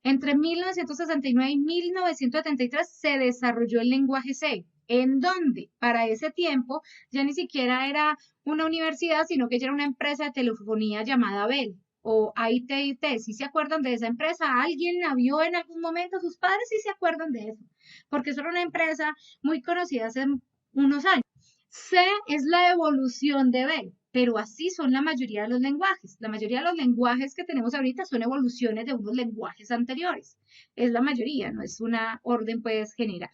[SPEAKER 1] Entre 1969 y 1973 se desarrolló el lenguaje C, en donde para ese tiempo ya ni siquiera era una universidad, sino que ya era una empresa de telefonía llamada Bell o AT&T. ¿Sí se acuerdan de esa empresa? ¿Alguien la vio en algún momento? Sus padres sí se acuerdan de eso, porque es una empresa muy conocida hace unos años. C es la evolución de Bell, pero así son la mayoría de los lenguajes. La mayoría de los lenguajes que tenemos ahorita son evoluciones de unos lenguajes anteriores. Es la mayoría, no es una orden pues general.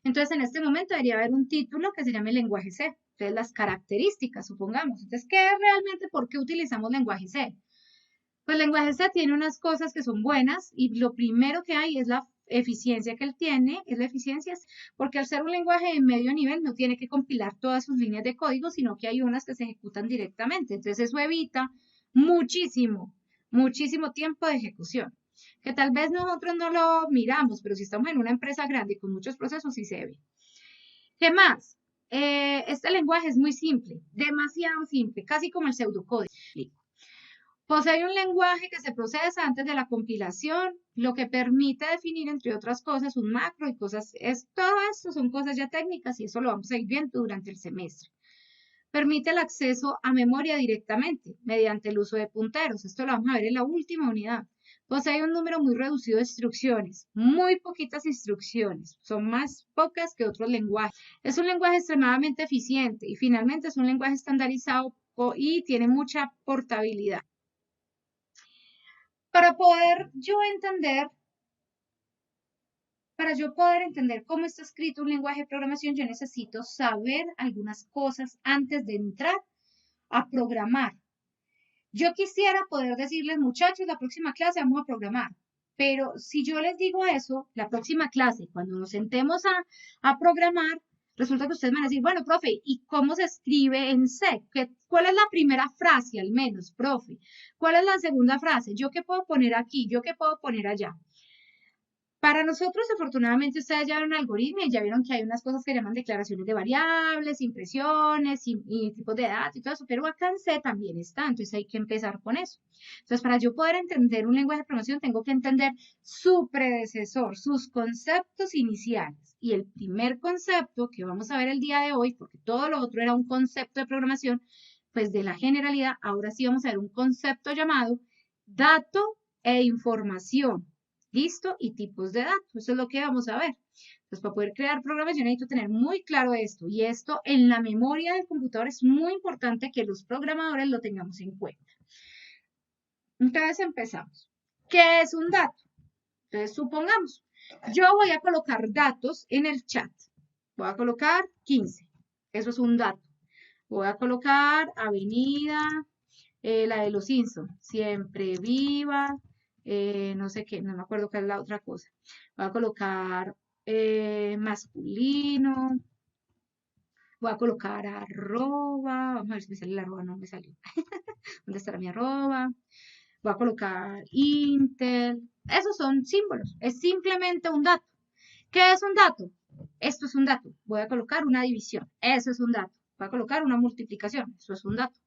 [SPEAKER 1] Entonces, en este momento debería haber un título que se llame lenguaje C. Entonces, las características, supongamos. Entonces, ¿qué es realmente? ¿Por qué utilizamos lenguaje C? Pues el lenguaje C tiene unas cosas que son buenas y lo primero que hay es la eficiencia que él tiene, es la eficiencia, porque al ser un lenguaje de medio nivel no tiene que compilar todas sus líneas de código, sino que hay unas que se ejecutan directamente. Entonces eso evita muchísimo, muchísimo tiempo de ejecución, que tal vez nosotros no lo miramos, pero si estamos en una empresa grande con muchos procesos sí se ve. ¿Qué más? Este lenguaje es muy simple, demasiado simple, casi como el pseudocódigo. Posee un lenguaje que se procesa antes de la compilación, lo que permite definir, entre otras cosas, un macro y cosas. Todo esto son cosas ya técnicas y eso lo vamos a ir viendo durante el semestre. Permite el acceso a memoria directamente mediante el uso de punteros. Esto lo vamos a ver en la última unidad. Posee un número muy reducido de instrucciones, muy poquitas instrucciones, son más pocas que otros lenguajes. Es un lenguaje extremadamente eficiente y finalmente es un lenguaje estandarizado y tiene mucha portabilidad. Para yo poder entender cómo está escrito un lenguaje de programación, yo necesito saber algunas cosas antes de entrar a programar. Yo quisiera poder decirles, muchachos, la próxima clase vamos a programar. Pero si yo les digo eso, la próxima clase, cuando nos sentemos a programar, resulta que ustedes van a decir, bueno, profe, ¿y cómo se escribe en C? ¿Cuál es la primera frase al menos, profe? ¿Cuál es la segunda frase? ¿Yo qué puedo poner aquí? ¿Yo qué puedo poner allá? Para nosotros, afortunadamente, ustedes ya vieron algoritmo y ya vieron que hay unas cosas que llaman declaraciones de variables, impresiones y tipos de datos y todo eso, pero acá en C también está, entonces hay que empezar con eso. Entonces, para yo poder entender un lenguaje de programación, tengo que entender su predecesor, sus conceptos iniciales. Y el primer concepto que vamos a ver el día de hoy, porque todo lo otro era un concepto de programación, pues de la generalidad, ahora sí vamos a ver un concepto llamado dato e información. ¿Listo? Y tipos de datos. Eso es lo que vamos a ver. Entonces, para poder crear programación necesito tener muy claro esto. Y esto en la memoria del computador es muy importante que los programadores lo tengamos en cuenta. Entonces, empezamos. ¿Qué es un dato? Entonces, supongamos, yo voy a colocar datos en el chat. Voy a colocar 15. Eso es un dato. Voy a colocar avenida, la de los Simpsons. Siempre viva. No sé qué, no me acuerdo cuál es la otra cosa. Voy a colocar masculino, voy a colocar arroba, vamos a ver si me sale el arroba, no me salió. ¿Dónde estará mi arroba? Voy a colocar Intel. Esos son símbolos, es simplemente un dato. ¿Qué es un dato? Esto es un dato. Voy a colocar una división, eso es un dato. Voy a colocar una multiplicación, eso es un dato.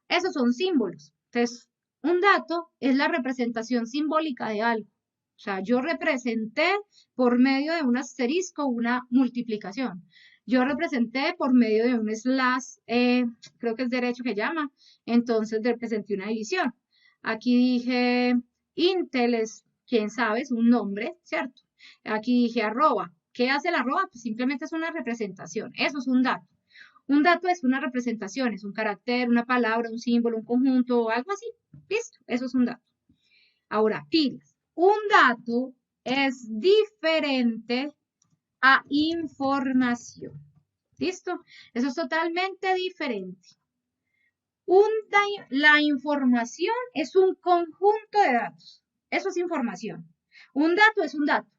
[SPEAKER 1] Esos son símbolos. Entonces, un dato es la representación simbólica de algo. O sea, yo representé por medio de un asterisco una multiplicación. Yo representé por medio de un slash, creo que es derecho que llama, entonces representé una división. Aquí dije Intel es, quién sabe, es un nombre, ¿cierto? Aquí dije arroba. ¿Qué hace la arroba? Pues simplemente es una representación. Eso es un dato. Un dato es una representación, es un carácter, una palabra, un símbolo, un conjunto o algo así. Listo, eso es un dato. Ahora, pilas. Un dato es diferente a información. ¿Listo? Eso es totalmente diferente. La información es un conjunto de datos. Eso es información. Un dato es un dato.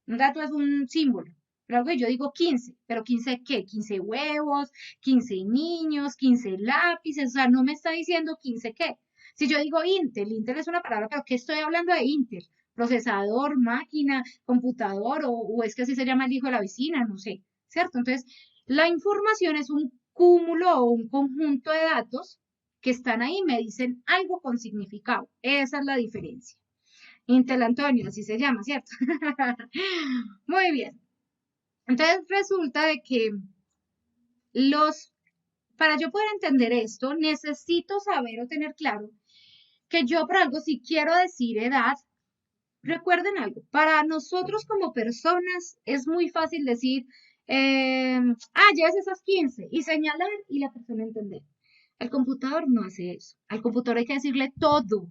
[SPEAKER 1] Un dato es un símbolo. Pero algo que yo digo 15, pero 15 ¿qué? 15 huevos, 15 niños, 15 lápices, o sea, no me está diciendo 15 ¿qué? Si yo digo Intel es una palabra, pero ¿qué estoy hablando de Intel? Procesador, máquina, computador, o es que así se llama el hijo de la vecina, no sé, ¿cierto? Entonces, la información es un cúmulo o un conjunto de datos que están ahí y me dicen algo con significado. Esa es la diferencia. Intel Antonio, así se llama, ¿cierto? Muy bien. Entonces resulta de que para yo poder entender esto, necesito saber o tener claro que yo por algo, si quiero decir edad, recuerden algo, para nosotros como personas es muy fácil decir, llevas esas 15 y señalar y la persona entender. El computador no hace eso. Al computador hay que decirle todo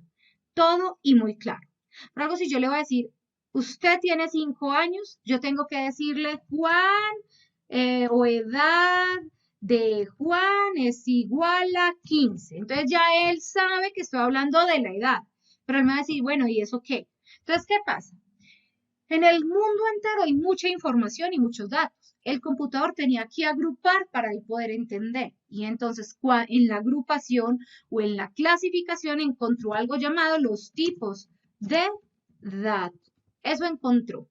[SPEAKER 1] y muy claro. Por algo, si yo le voy a decir, usted tiene 5 años, yo tengo que decirle Juan o edad de Juan es igual a 15. Entonces ya él sabe que estoy hablando de la edad. Pero él me va a decir, bueno, ¿y eso qué? Entonces, ¿qué pasa? En el mundo entero hay mucha información y muchos datos. El computador tenía que agrupar para él poder entender. Y entonces en la agrupación o en la clasificación encontró algo llamado los tipos de datos. Eso encontró.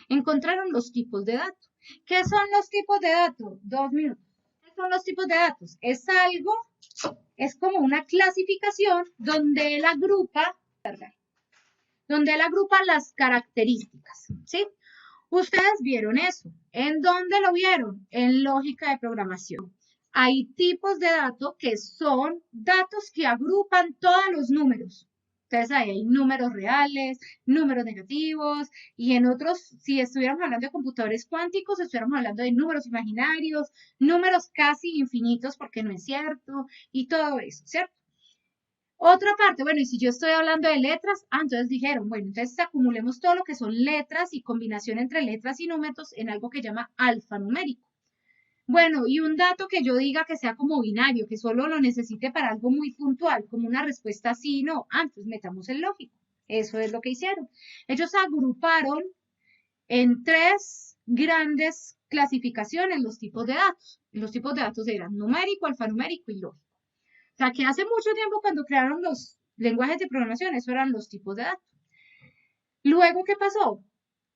[SPEAKER 1] Encontraron los tipos de datos. ¿Qué son los tipos de datos? 2 minutos. ¿Qué son los tipos de datos? Es algo es como una clasificación donde él agrupa las características, ¿sí? Ustedes vieron eso. ¿En dónde lo vieron? En lógica de programación. Hay tipos de datos que son datos que agrupan todos los números. Entonces ahí hay números reales, números negativos, y en otros, si estuviéramos hablando de computadores cuánticos, estuviéramos hablando de números imaginarios, números casi infinitos, porque no es cierto, y todo eso, ¿cierto? Otra parte, bueno, y si yo estoy hablando de letras, entonces dijeron, bueno, entonces acumulemos todo lo que son letras y combinación entre letras y números en algo que llama alfanumérico. Bueno, y un dato que yo diga que sea como binario, que solo lo necesite para algo muy puntual, como una respuesta sí y no, entonces metamos el lógico. Eso es lo que hicieron. Ellos agruparon en tres grandes clasificaciones los tipos de datos. Los tipos de datos eran numérico, alfanumérico y lógico. O sea, que hace mucho tiempo cuando crearon los lenguajes de programación, eso eran los tipos de datos. Luego, ¿qué pasó?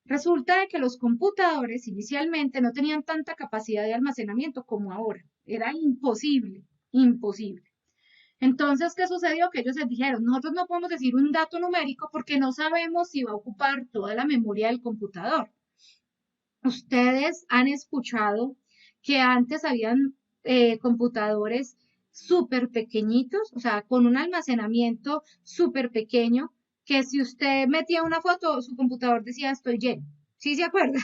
[SPEAKER 1] Resulta de que los computadores inicialmente no tenían tanta capacidad de almacenamiento como ahora. Era imposible, imposible. Entonces, ¿qué sucedió? Que ellos les dijeron, nosotros no podemos decir un dato numérico porque no sabemos si va a ocupar toda la memoria del computador. Ustedes han escuchado que antes habían computadores súper pequeñitos, o sea, con un almacenamiento súper pequeño, que si usted metía una foto, su computador decía estoy lleno. ¿Sí se acuerdan?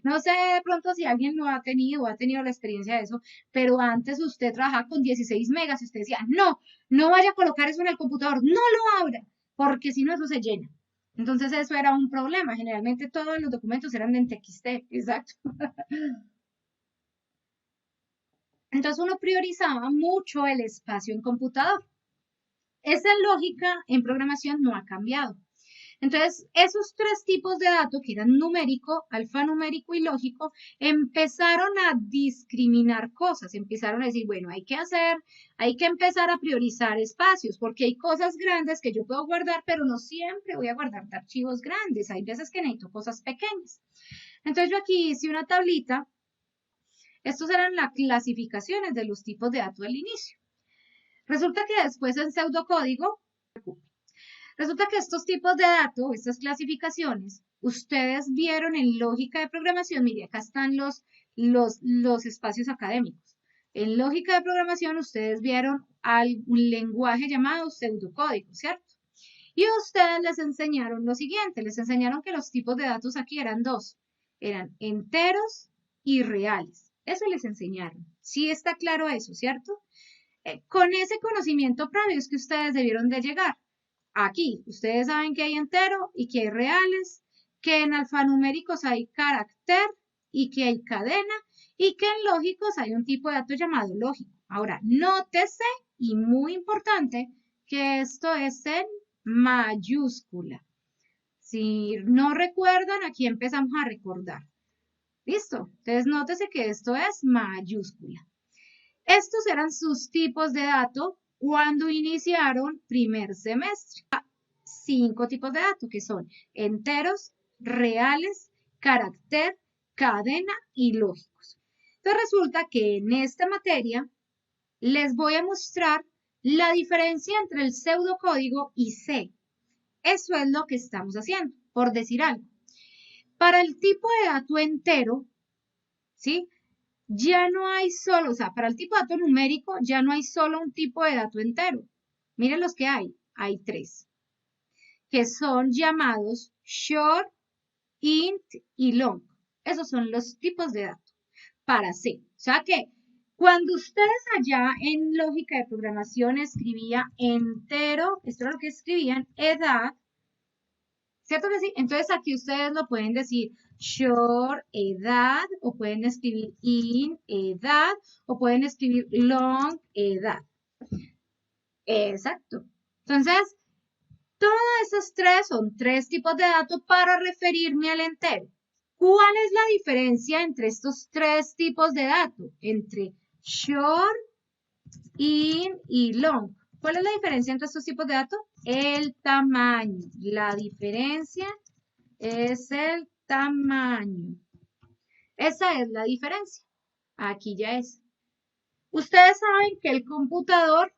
[SPEAKER 1] No sé de pronto si alguien lo ha tenido o ha tenido la experiencia de eso, pero antes usted trabajaba con 16 megas y usted decía, no, no vaya a colocar eso en el computador, no lo abra, porque si no eso se llena. Entonces eso era un problema. Generalmente todos los documentos eran en TXT, exacto. Entonces uno priorizaba mucho el espacio en computador. Esa lógica en programación no ha cambiado. Entonces, esos tres tipos de datos, que eran numérico, alfanumérico y lógico, empezaron a discriminar cosas, empezaron a decir, bueno, hay que empezar a priorizar espacios, porque hay cosas grandes que yo puedo guardar, pero no siempre voy a guardar archivos grandes, hay veces que necesito cosas pequeñas. Entonces, yo aquí hice una tablita, estos eran las clasificaciones de los tipos de datos al inicio. Resulta que después en pseudocódigo, resulta que estos tipos de datos, estas clasificaciones, ustedes vieron en lógica de programación, mire, acá están los espacios académicos. En lógica de programación ustedes vieron un lenguaje llamado pseudocódigo, ¿cierto? Y ustedes les enseñaron lo siguiente, les enseñaron que los tipos de datos aquí eran dos, eran enteros y reales. Eso les enseñaron. Sí está claro eso, ¿cierto? Con ese conocimiento previo es que ustedes debieron de llegar. Aquí, ustedes saben que hay entero y que hay reales, que en alfanuméricos hay carácter y que hay cadena y que en lógicos hay un tipo de dato llamado lógico. Ahora, nótese, y muy importante, que esto es en mayúscula. Si no recuerdan, aquí empezamos a recordar. ¿Listo? Entonces, nótese que esto es mayúscula. Estos eran sus tipos de datos cuando iniciaron primer semestre. 5 tipos de datos que son enteros, reales, carácter, cadena y lógicos. Entonces resulta que en esta materia les voy a mostrar la diferencia entre el pseudocódigo y C. Eso es lo que estamos haciendo, por decir algo. Para el tipo de dato entero, ¿sí? Ya no hay solo, o sea, para el tipo de dato numérico ya no hay solo un tipo de dato entero. Miren los que hay 3, que son llamados short, int y long. Esos son los tipos de datos para C. O sea que cuando ustedes allá en lógica de programación escribía entero, esto es lo que escribían, edad, ¿cierto que sí? Entonces aquí ustedes lo pueden decir short, edad, o pueden escribir int, edad, o pueden escribir long, edad. Exacto. Entonces, todos esos 3 son 3 tipos de datos para referirme al entero. ¿Cuál es la diferencia entre estos 3 tipos de datos? Entre short, int y long. ¿Cuál es la diferencia entre estos tipos de datos? El tamaño. La diferencia es el tamaño. Esa es la diferencia. Aquí ya es. Ustedes saben que el computador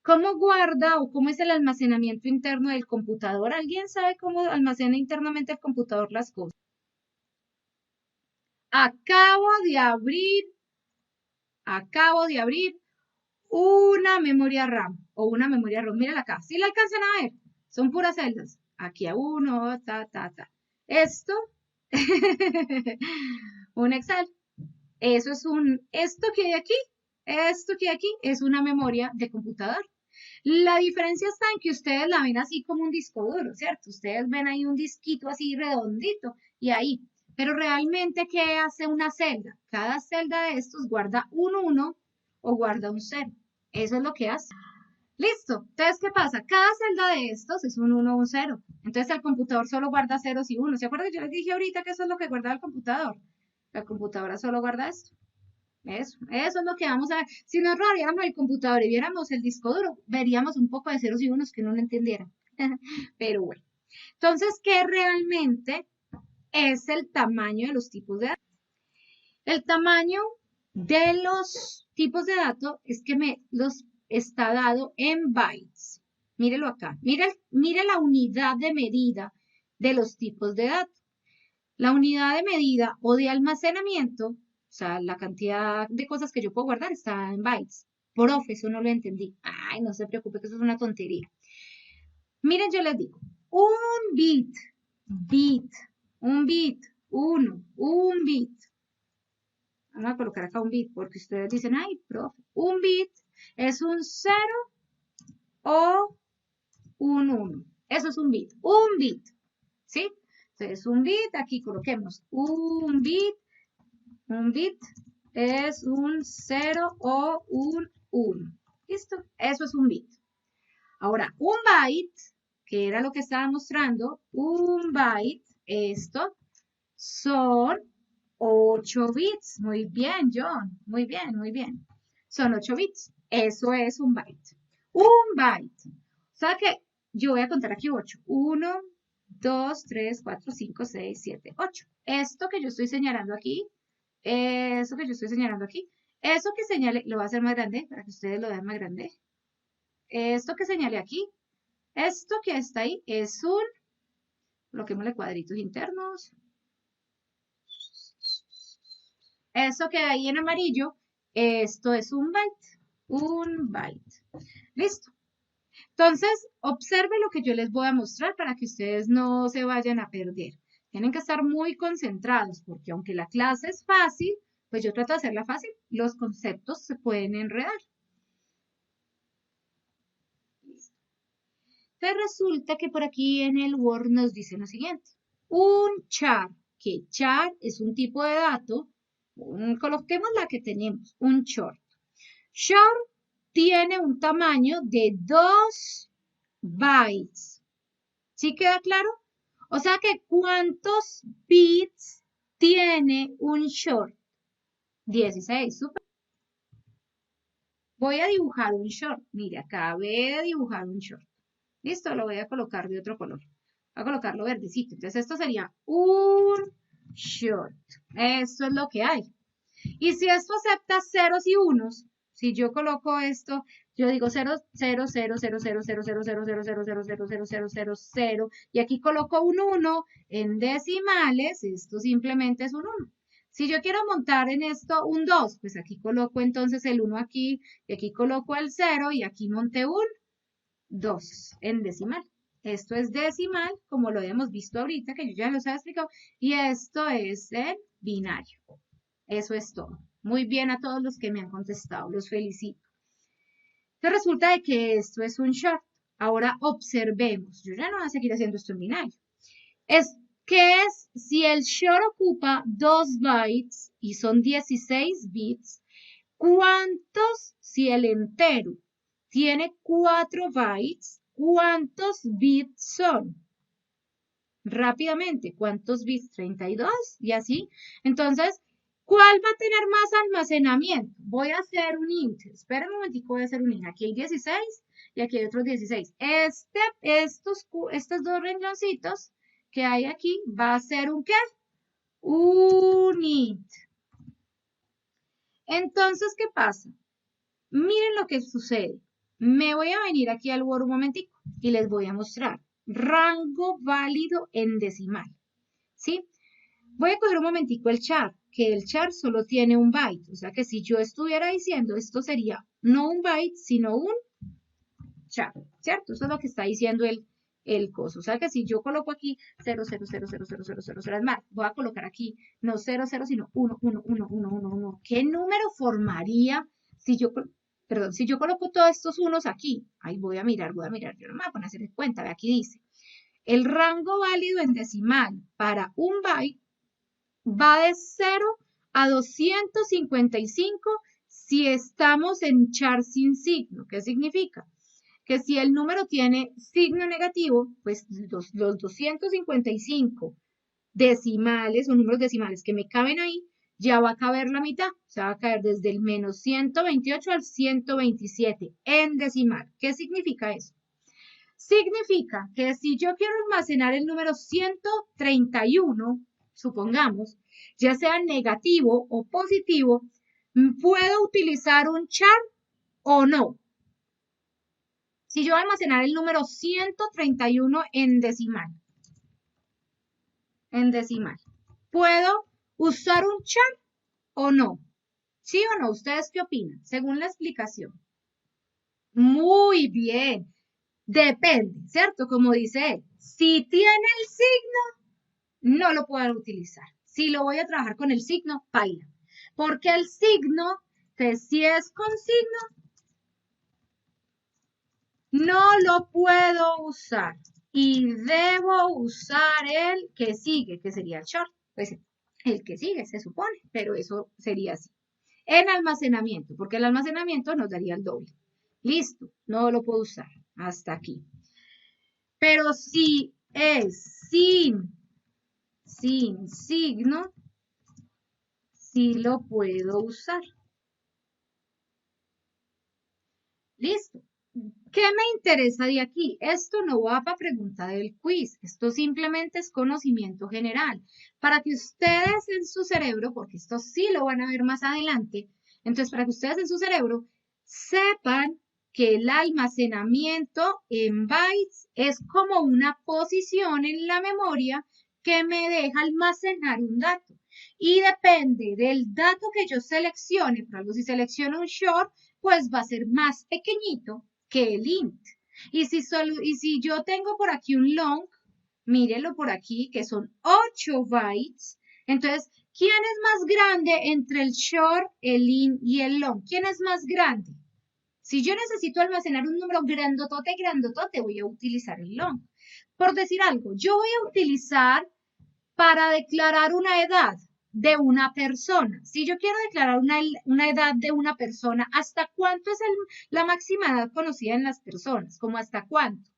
[SPEAKER 1] ¿Cómo guarda o cómo es el almacenamiento interno del computador? ¿Alguien sabe cómo almacena internamente el computador las cosas? Acabo de abrir una memoria RAM o una memoria ROM. Mírala acá. ¿Sí la alcanzan a ver? Son puras celdas. Aquí a uno, ta. Esto, un Excel. Esto que hay aquí es una memoria de computador. La diferencia está en que ustedes la ven así como un disco duro, ¿cierto? Ustedes ven ahí un disquito así redondito y ahí. Pero realmente, ¿qué hace una celda? Cada celda de estos guarda un 1 o guarda un 0. Eso es lo que hace. Listo. Entonces, ¿qué pasa? Cada celda de estos es un 1 o un 0. Entonces, el computador solo guarda ceros y unos. ¿Se acuerdan que yo les dije ahorita que eso es lo que guarda el computador? La computadora solo guarda esto. Eso es lo que vamos a ver. Si nos rodeáramos el computador y viéramos el disco duro, veríamos un poco de ceros y unos que uno no entendiera. Pero bueno. Entonces, ¿qué realmente es el tamaño de los tipos de datos? El tamaño de los tipos de datos es que me los está dado en bytes. Mírelo acá. Mire la unidad de medida de los tipos de datos. La unidad de medida o de almacenamiento, o sea, la cantidad de cosas que yo puedo guardar está en bytes. Profe, eso no lo entendí. Ay, no se preocupe, que eso es una tontería. Miren, yo les digo, un bit, un bit, un bit. Vamos a colocar acá un bit, porque ustedes dicen, ay, profe, un bit es un 0 o un 1. Eso es un bit, ¿sí? Entonces, un bit, aquí coloquemos un bit es un 0 o un 1. ¿Listo? Eso es un bit. Ahora, un byte, que era lo que estaba mostrando, un byte, esto, son 8 bits. Muy bien, John. Muy bien. Son 8 bits. Eso es un byte. Un byte. O sea que yo voy a contar aquí 8. 1, 2, 3, 4, 5, 6, 7, 8. Esto que yo estoy señalando aquí, eso que señale, lo voy a hacer más grande para que ustedes lo vean más grande. Esto que señale aquí, esto que está ahí es un, coloquémosle cuadritos internos. Eso que ahí en amarillo, esto es un byte. Un byte. Listo. Entonces, observe lo que yo les voy a mostrar para que ustedes no se vayan a perder. Tienen que estar muy concentrados porque aunque la clase es fácil, pues yo trato de hacerla fácil, los conceptos se pueden enredar. Listo. Entonces resulta que por aquí en el Word nos dice lo siguiente. Un char, que char es un tipo de dato, coloquemos la que tenemos, un short. Short tiene un tamaño de 2 bytes. ¿Sí queda claro? O sea que ¿cuántos bits tiene un short? 16, súper. Voy a dibujar un short. Mire, acabé de dibujar un short. Listo, lo voy a colocar de otro color. Voy a colocarlo verdecito. Entonces esto sería un short. Eso es lo que hay. Y si esto acepta ceros y unos, si yo coloco esto, yo digo 0, 0, 0, 0, 0, 0, 0, 0, 0, 0, 0, 0, 0, 0, 0, 0, y aquí coloco un 1 en decimales, esto simplemente es un 1. Si yo quiero montar en esto un 2, pues aquí coloco entonces el 1 aquí, y aquí coloco el 0, y aquí monté un 2 en decimal. Esto es decimal, como lo hemos visto ahorita, que yo ya los he explicado, y esto es el binario. Eso es todo. Muy bien a todos los que me han contestado, los felicito. Entonces resulta de que esto es un short. Ahora observemos. Yo ya no voy a seguir haciendo esto en binario. ¿Qué es? Si el short ocupa 2 bytes y son 16 bits, ¿cuántos, si el entero tiene 4 bytes, cuántos bits son? Rápidamente, ¿cuántos bits? 32 y así. Entonces, ¿cuál va a tener más almacenamiento? Voy a hacer un int. Espera un momentico, voy a hacer un int. Aquí hay 16 y aquí hay otros 16. Estos dos rengloncitos que hay aquí va a ser un ¿qué? Un int. Entonces, ¿qué pasa? Miren lo que sucede. Me voy a venir aquí al Word un momentico y les voy a mostrar rango válido en decimal, ¿sí? Voy a coger un momentico el char, que el char solo tiene un byte, o sea que si yo estuviera diciendo esto sería no un byte, sino un char, ¿cierto? Eso es lo que está diciendo el coso. O sea que si yo coloco aquí 0, 0, 0, 0, 0, 0, 0, 0, es más, voy a colocar aquí no 0, 0, sino 1, 1, 1, 1, 1, 1. ¿Qué número formaría si yo, perdón, si yo coloco todos estos unos aquí? Ahí voy a mirar, yo no me voy a poner a hacer cuenta, ve aquí dice. El rango válido en decimal para un byte va de 0 a 255 si estamos en char sin signo. ¿Qué significa? Que si el número tiene signo negativo, pues los 255 decimales o números decimales que me caben ahí, ya va a caber la mitad. O sea, va a caer desde el menos 128 al 127 en decimal. ¿Qué significa eso? Significa que si yo quiero almacenar el número 131, supongamos, ya sea negativo o positivo, ¿puedo utilizar un char o no? Si yo voy a almacenar el número 131 en decimal, ¿puedo usar un char o no? ¿Sí o no? ¿Ustedes qué opinan? Según la explicación. Muy bien. Depende, ¿cierto? Como dice él, si tiene el signo, no lo puedo utilizar. Si lo voy a trabajar con el signo, paila. Porque el signo, que si es con signo, no lo puedo usar. Y debo usar el que sigue, que sería el short. Pues el que sigue, se supone, pero eso sería así. En almacenamiento, porque el almacenamiento nos daría el doble. Listo, no lo puedo usar. Hasta aquí. Pero si es sin signo, sí lo puedo usar. Listo. ¿Qué me interesa de aquí? Esto no va para pregunta del quiz. Esto simplemente es conocimiento general. Para que ustedes en su cerebro, porque esto sí lo van a ver más adelante, entonces para que ustedes en su cerebro sepan que el almacenamiento en bytes es como una posición en la memoria que me deja almacenar un dato. Y depende del dato que yo seleccione, por algo si selecciono un short, pues va a ser más pequeñito que el int. Y si yo tengo por aquí un long, mírenlo por aquí, que son 8 bytes. Entonces, ¿quién es más grande entre el short, el int y el long? ¿Quién es más grande? Si yo necesito almacenar un número grandotote, grandotote, voy a utilizar el long. Por decir algo, yo voy a utilizar para declarar una edad de una persona. Si yo quiero declarar una edad de una persona, ¿hasta cuánto es la máxima edad conocida en las personas? ¿Cómo hasta cuánto?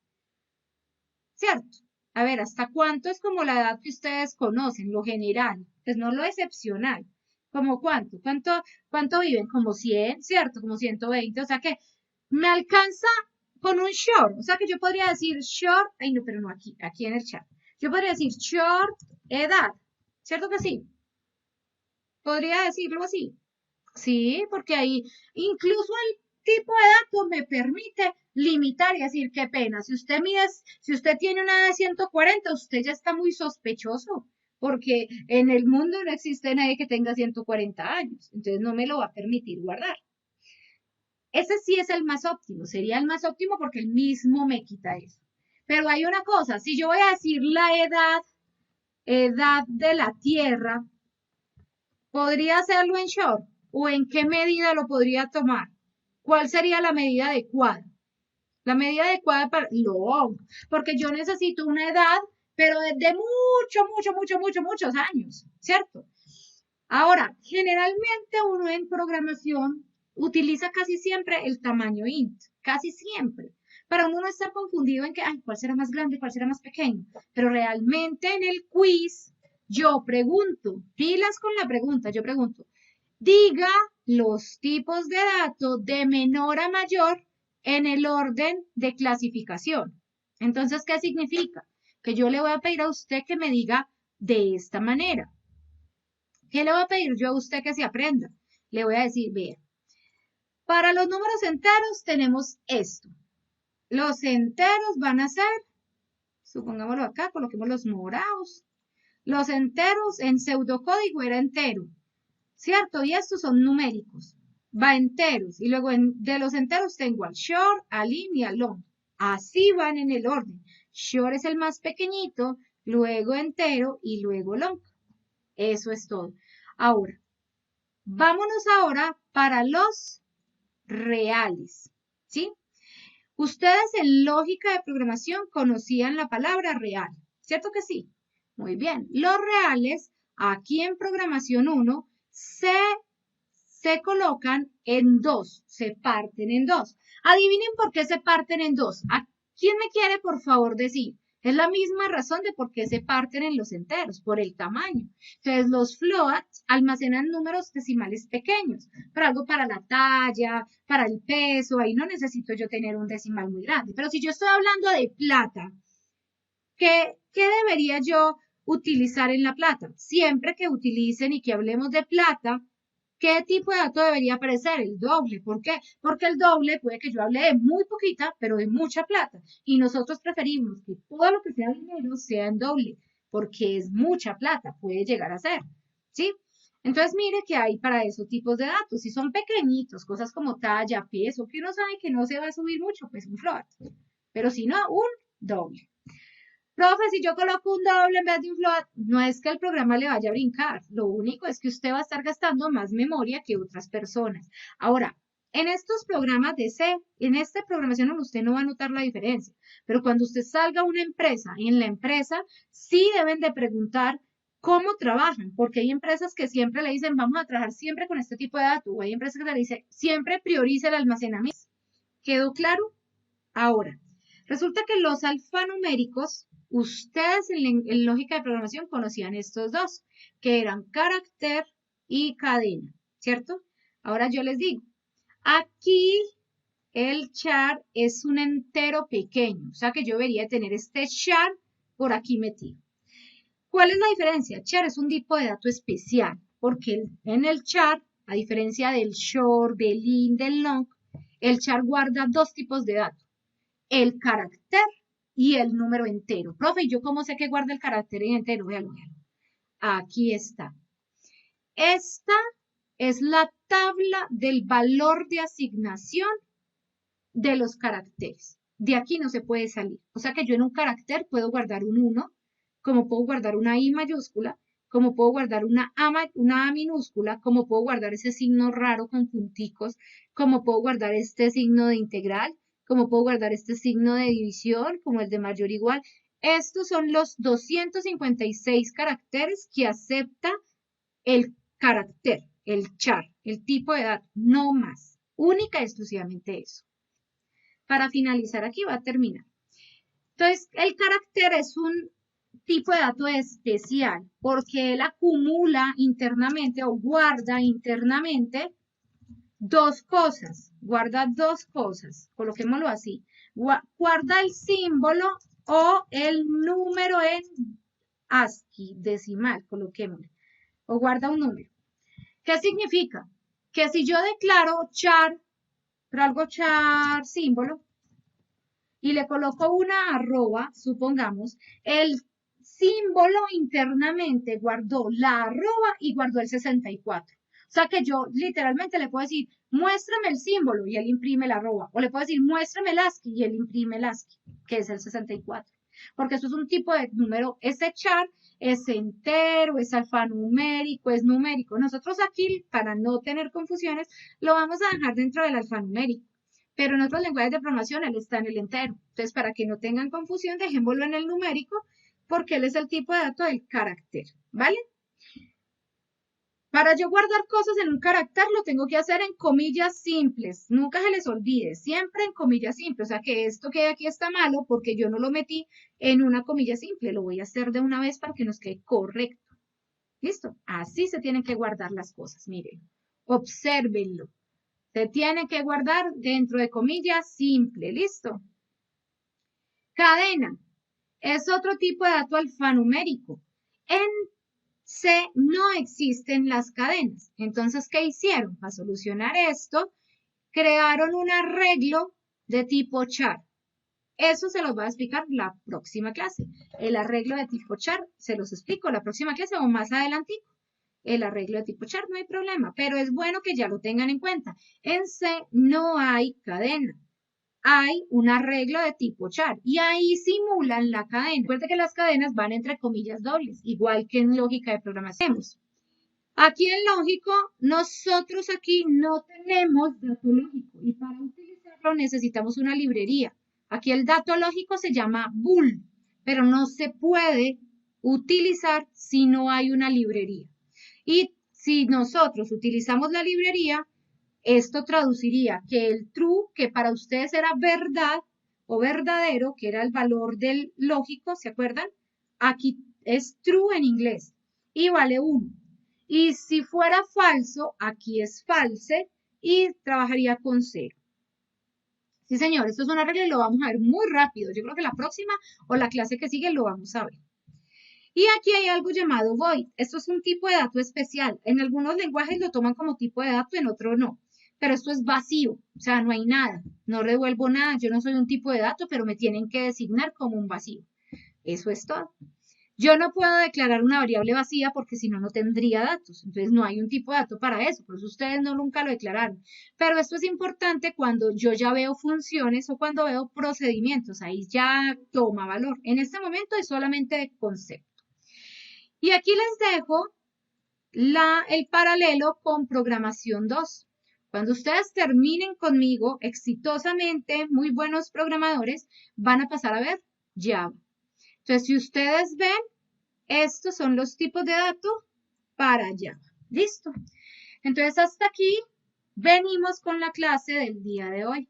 [SPEAKER 1] ¿Cierto? A ver, ¿hasta cuánto es como la edad que ustedes conocen, lo general? Pues no lo excepcional. ¿Cómo cuánto? ¿Cuánto viven? Como 100, ¿cierto? Como 120. O sea que me alcanza con un short. O sea que yo podría decir short, ay no, pero no aquí en el chat. Yo podría decir short edad. ¿Cierto que sí? Podría decirlo así. Sí, porque ahí incluso el tipo de dato me permite limitar y decir, qué pena, si usted tiene una edad de 140, usted ya está muy sospechoso, porque en el mundo no existe nadie que tenga 140 años, entonces no me lo va a permitir guardar. Ese sí es el más óptimo, sería el más óptimo porque el mismo me quita eso. Pero hay una cosa, si yo voy a decir la edad de la Tierra, ¿podría hacerlo en short? ¿O en qué medida lo podría tomar? ¿Cuál sería la medida adecuada? La medida adecuada para long, porque yo necesito una edad, pero desde muchos años, ¿cierto? Ahora, generalmente uno en programación utiliza casi siempre el tamaño int, casi siempre, para uno no estar confundido en que, ay, ¿cuál será más grande, cuál será más pequeño? Pero realmente en el quiz yo pregunto, pilas con la pregunta, yo pregunto, diga los tipos de datos de menor a mayor en el orden de clasificación. Entonces, ¿qué significa? Que yo le voy a pedir a usted que me diga de esta manera. ¿Qué le voy a pedir yo a usted que se aprenda? Le voy a decir, vea, Para los números enteros tenemos esto. Los enteros van a ser, supongámoslo acá, coloquemos los morados. Los enteros en pseudocódigo era entero, ¿cierto? Y estos son numéricos. Va enteros. Y luego de los enteros tengo al short, al in y al long. Así van en el orden. Short es el más pequeñito, luego entero y luego long. Eso es todo. Ahora, vámonos ahora para los reales, ¿sí? Ustedes en lógica de programación conocían la palabra real, ¿cierto que sí? Muy bien. Los reales, aquí en programación 1, se colocan en dos, se parten en dos. Adivinen por qué se parten en dos. ¿A quién me quiere, por favor, decir? Es la misma razón de por qué se parten en los enteros, por el tamaño. Entonces, los floats almacenan números decimales pequeños, pero algo para la talla, para el peso, ahí no necesito yo tener un decimal muy grande. Pero si yo estoy hablando de plata, ¿qué debería yo utilizar en la plata? Siempre que utilicen y que hablemos de plata, ¿qué tipo de dato debería aparecer? El doble. ¿Por qué? Porque el doble puede que yo hable de muy poquita, pero de mucha plata. Y nosotros preferimos que todo lo que sea dinero sea en doble, porque es mucha plata, puede llegar a ser. ¿Sí? Entonces, mire que hay para esos tipos de datos. Si son pequeñitos, cosas como talla, peso, que uno sabe que no se va a subir mucho, pues un float. Pero si no, un doble. Profe, si yo coloco un doble en vez de un float, no es que el programa le vaya a brincar. Lo único es que usted va a estar gastando más memoria que otras personas. Ahora, en estos programas de C, en esta programación usted no va a notar la diferencia. Pero cuando usted salga a una empresa, en la empresa sí deben de preguntar cómo trabajan, porque hay empresas que siempre le dicen, vamos a trabajar siempre con este tipo de datos, o hay empresas que le dicen, siempre prioriza el almacenamiento. ¿Quedó claro? Ahora, resulta que los alfanuméricos, ustedes en lógica de programación conocían estos dos, que eran carácter y cadena, ¿cierto? Ahora yo les digo, aquí el char es un entero pequeño, o sea que yo debería tener este char por aquí metido. ¿Cuál es la diferencia? Char es un tipo de dato especial, porque en el char, a diferencia del short, del in, del long, el char guarda dos tipos de datos, el carácter y el número entero. Profe, ¿y yo cómo sé que guarda el carácter entero? Véalo, véalo. Aquí está. Esta es la tabla del valor de asignación de los caracteres. De aquí no se puede salir. O sea que yo en un carácter puedo guardar un 1, como puedo guardar una I mayúscula, como puedo guardar una A minúscula, como puedo guardar ese signo raro con punticos, como puedo guardar este signo de integral, como puedo guardar este signo de división, como el de mayor igual. Estos son los 256 caracteres que acepta el carácter, el char, el tipo de dato, no más. Única y exclusivamente eso. Para finalizar aquí va a terminar. Entonces, el carácter es un tipo de dato especial porque él acumula internamente o guarda internamente dos cosas, coloquémoslo así, guarda el símbolo o el número en ASCII decimal, coloquémoslo, o guarda un número. ¿Qué significa? Que si yo declaro char, pero algo char símbolo, y le coloco una arroba, supongamos, el símbolo internamente guardó la arroba y guardó el 64. O sea que yo literalmente le puedo decir, muéstrame el símbolo y él imprime la arroba. O le puedo decir, muéstrame el ASCII y él imprime el ASCII, que es el 64. Porque eso es un tipo de número, ese char es entero, es alfanumérico, es numérico. Nosotros aquí, para no tener confusiones, lo vamos a dejar dentro del alfanumérico. Pero en otros lenguajes de programación él está en el entero. Entonces, para que no tengan confusión, dejémoslo en el numérico, porque él es el tipo de dato del carácter, ¿vale? Para yo guardar cosas en un carácter, lo tengo que hacer en comillas simples. Nunca se les olvide, siempre en comillas simples. O sea, que esto que aquí está malo porque yo no lo metí en una comilla simple. Lo voy a hacer de una vez para que nos quede correcto. ¿Listo? Así se tienen que guardar las cosas. Miren, obsérvenlo. Se tiene que guardar dentro de comillas simple, ¿listo? Cadena es otro tipo de dato alfanumérico. En C no existen las cadenas. Entonces, ¿qué hicieron? Para solucionar esto, crearon un arreglo de tipo char. Eso se los voy a explicar la próxima clase. El arreglo de tipo char se los explico la próxima clase o más adelante. El arreglo de tipo char no hay problema, pero es bueno que ya lo tengan en cuenta. En C no hay cadena. Hay un arreglo de tipo char y ahí simulan la cadena. Recuerden que las cadenas van entre comillas dobles, igual que en lógica de programación. Aquí en lógico, nosotros aquí no tenemos dato lógico y para utilizarlo necesitamos una librería. Aquí el dato lógico se llama bool, pero no se puede utilizar si no hay una librería. Y si nosotros utilizamos la librería, esto traduciría que el true, que para ustedes era verdad o verdadero, que era el valor del lógico, ¿se acuerdan? Aquí es true en inglés y vale 1. Y si fuera falso, aquí es false y trabajaría con 0. Sí, señor, esto es una regla y lo vamos a ver muy rápido. Yo creo que la próxima o la clase que sigue lo vamos a ver. Y aquí hay algo llamado void. Esto es un tipo de dato especial. En algunos lenguajes lo toman como tipo de dato, en otros no. Pero esto es vacío, o sea, no hay nada. No revuelvo nada. Yo no soy un tipo de dato, pero me tienen que designar como un vacío. Eso es todo. Yo no puedo declarar una variable vacía porque si no, no tendría datos. Entonces, no hay un tipo de dato para eso. Por eso ustedes no nunca lo declararon. Pero esto es importante cuando yo ya veo funciones o cuando veo procedimientos. Ahí ya toma valor. En este momento es solamente de concepto. Y aquí les dejo el paralelo con programación 2. Cuando ustedes terminen conmigo exitosamente, muy buenos programadores, van a pasar a ver Java. Entonces, si ustedes ven, estos son los tipos de datos para Java. ¿Listo? Entonces, hasta aquí venimos con la clase del día de hoy.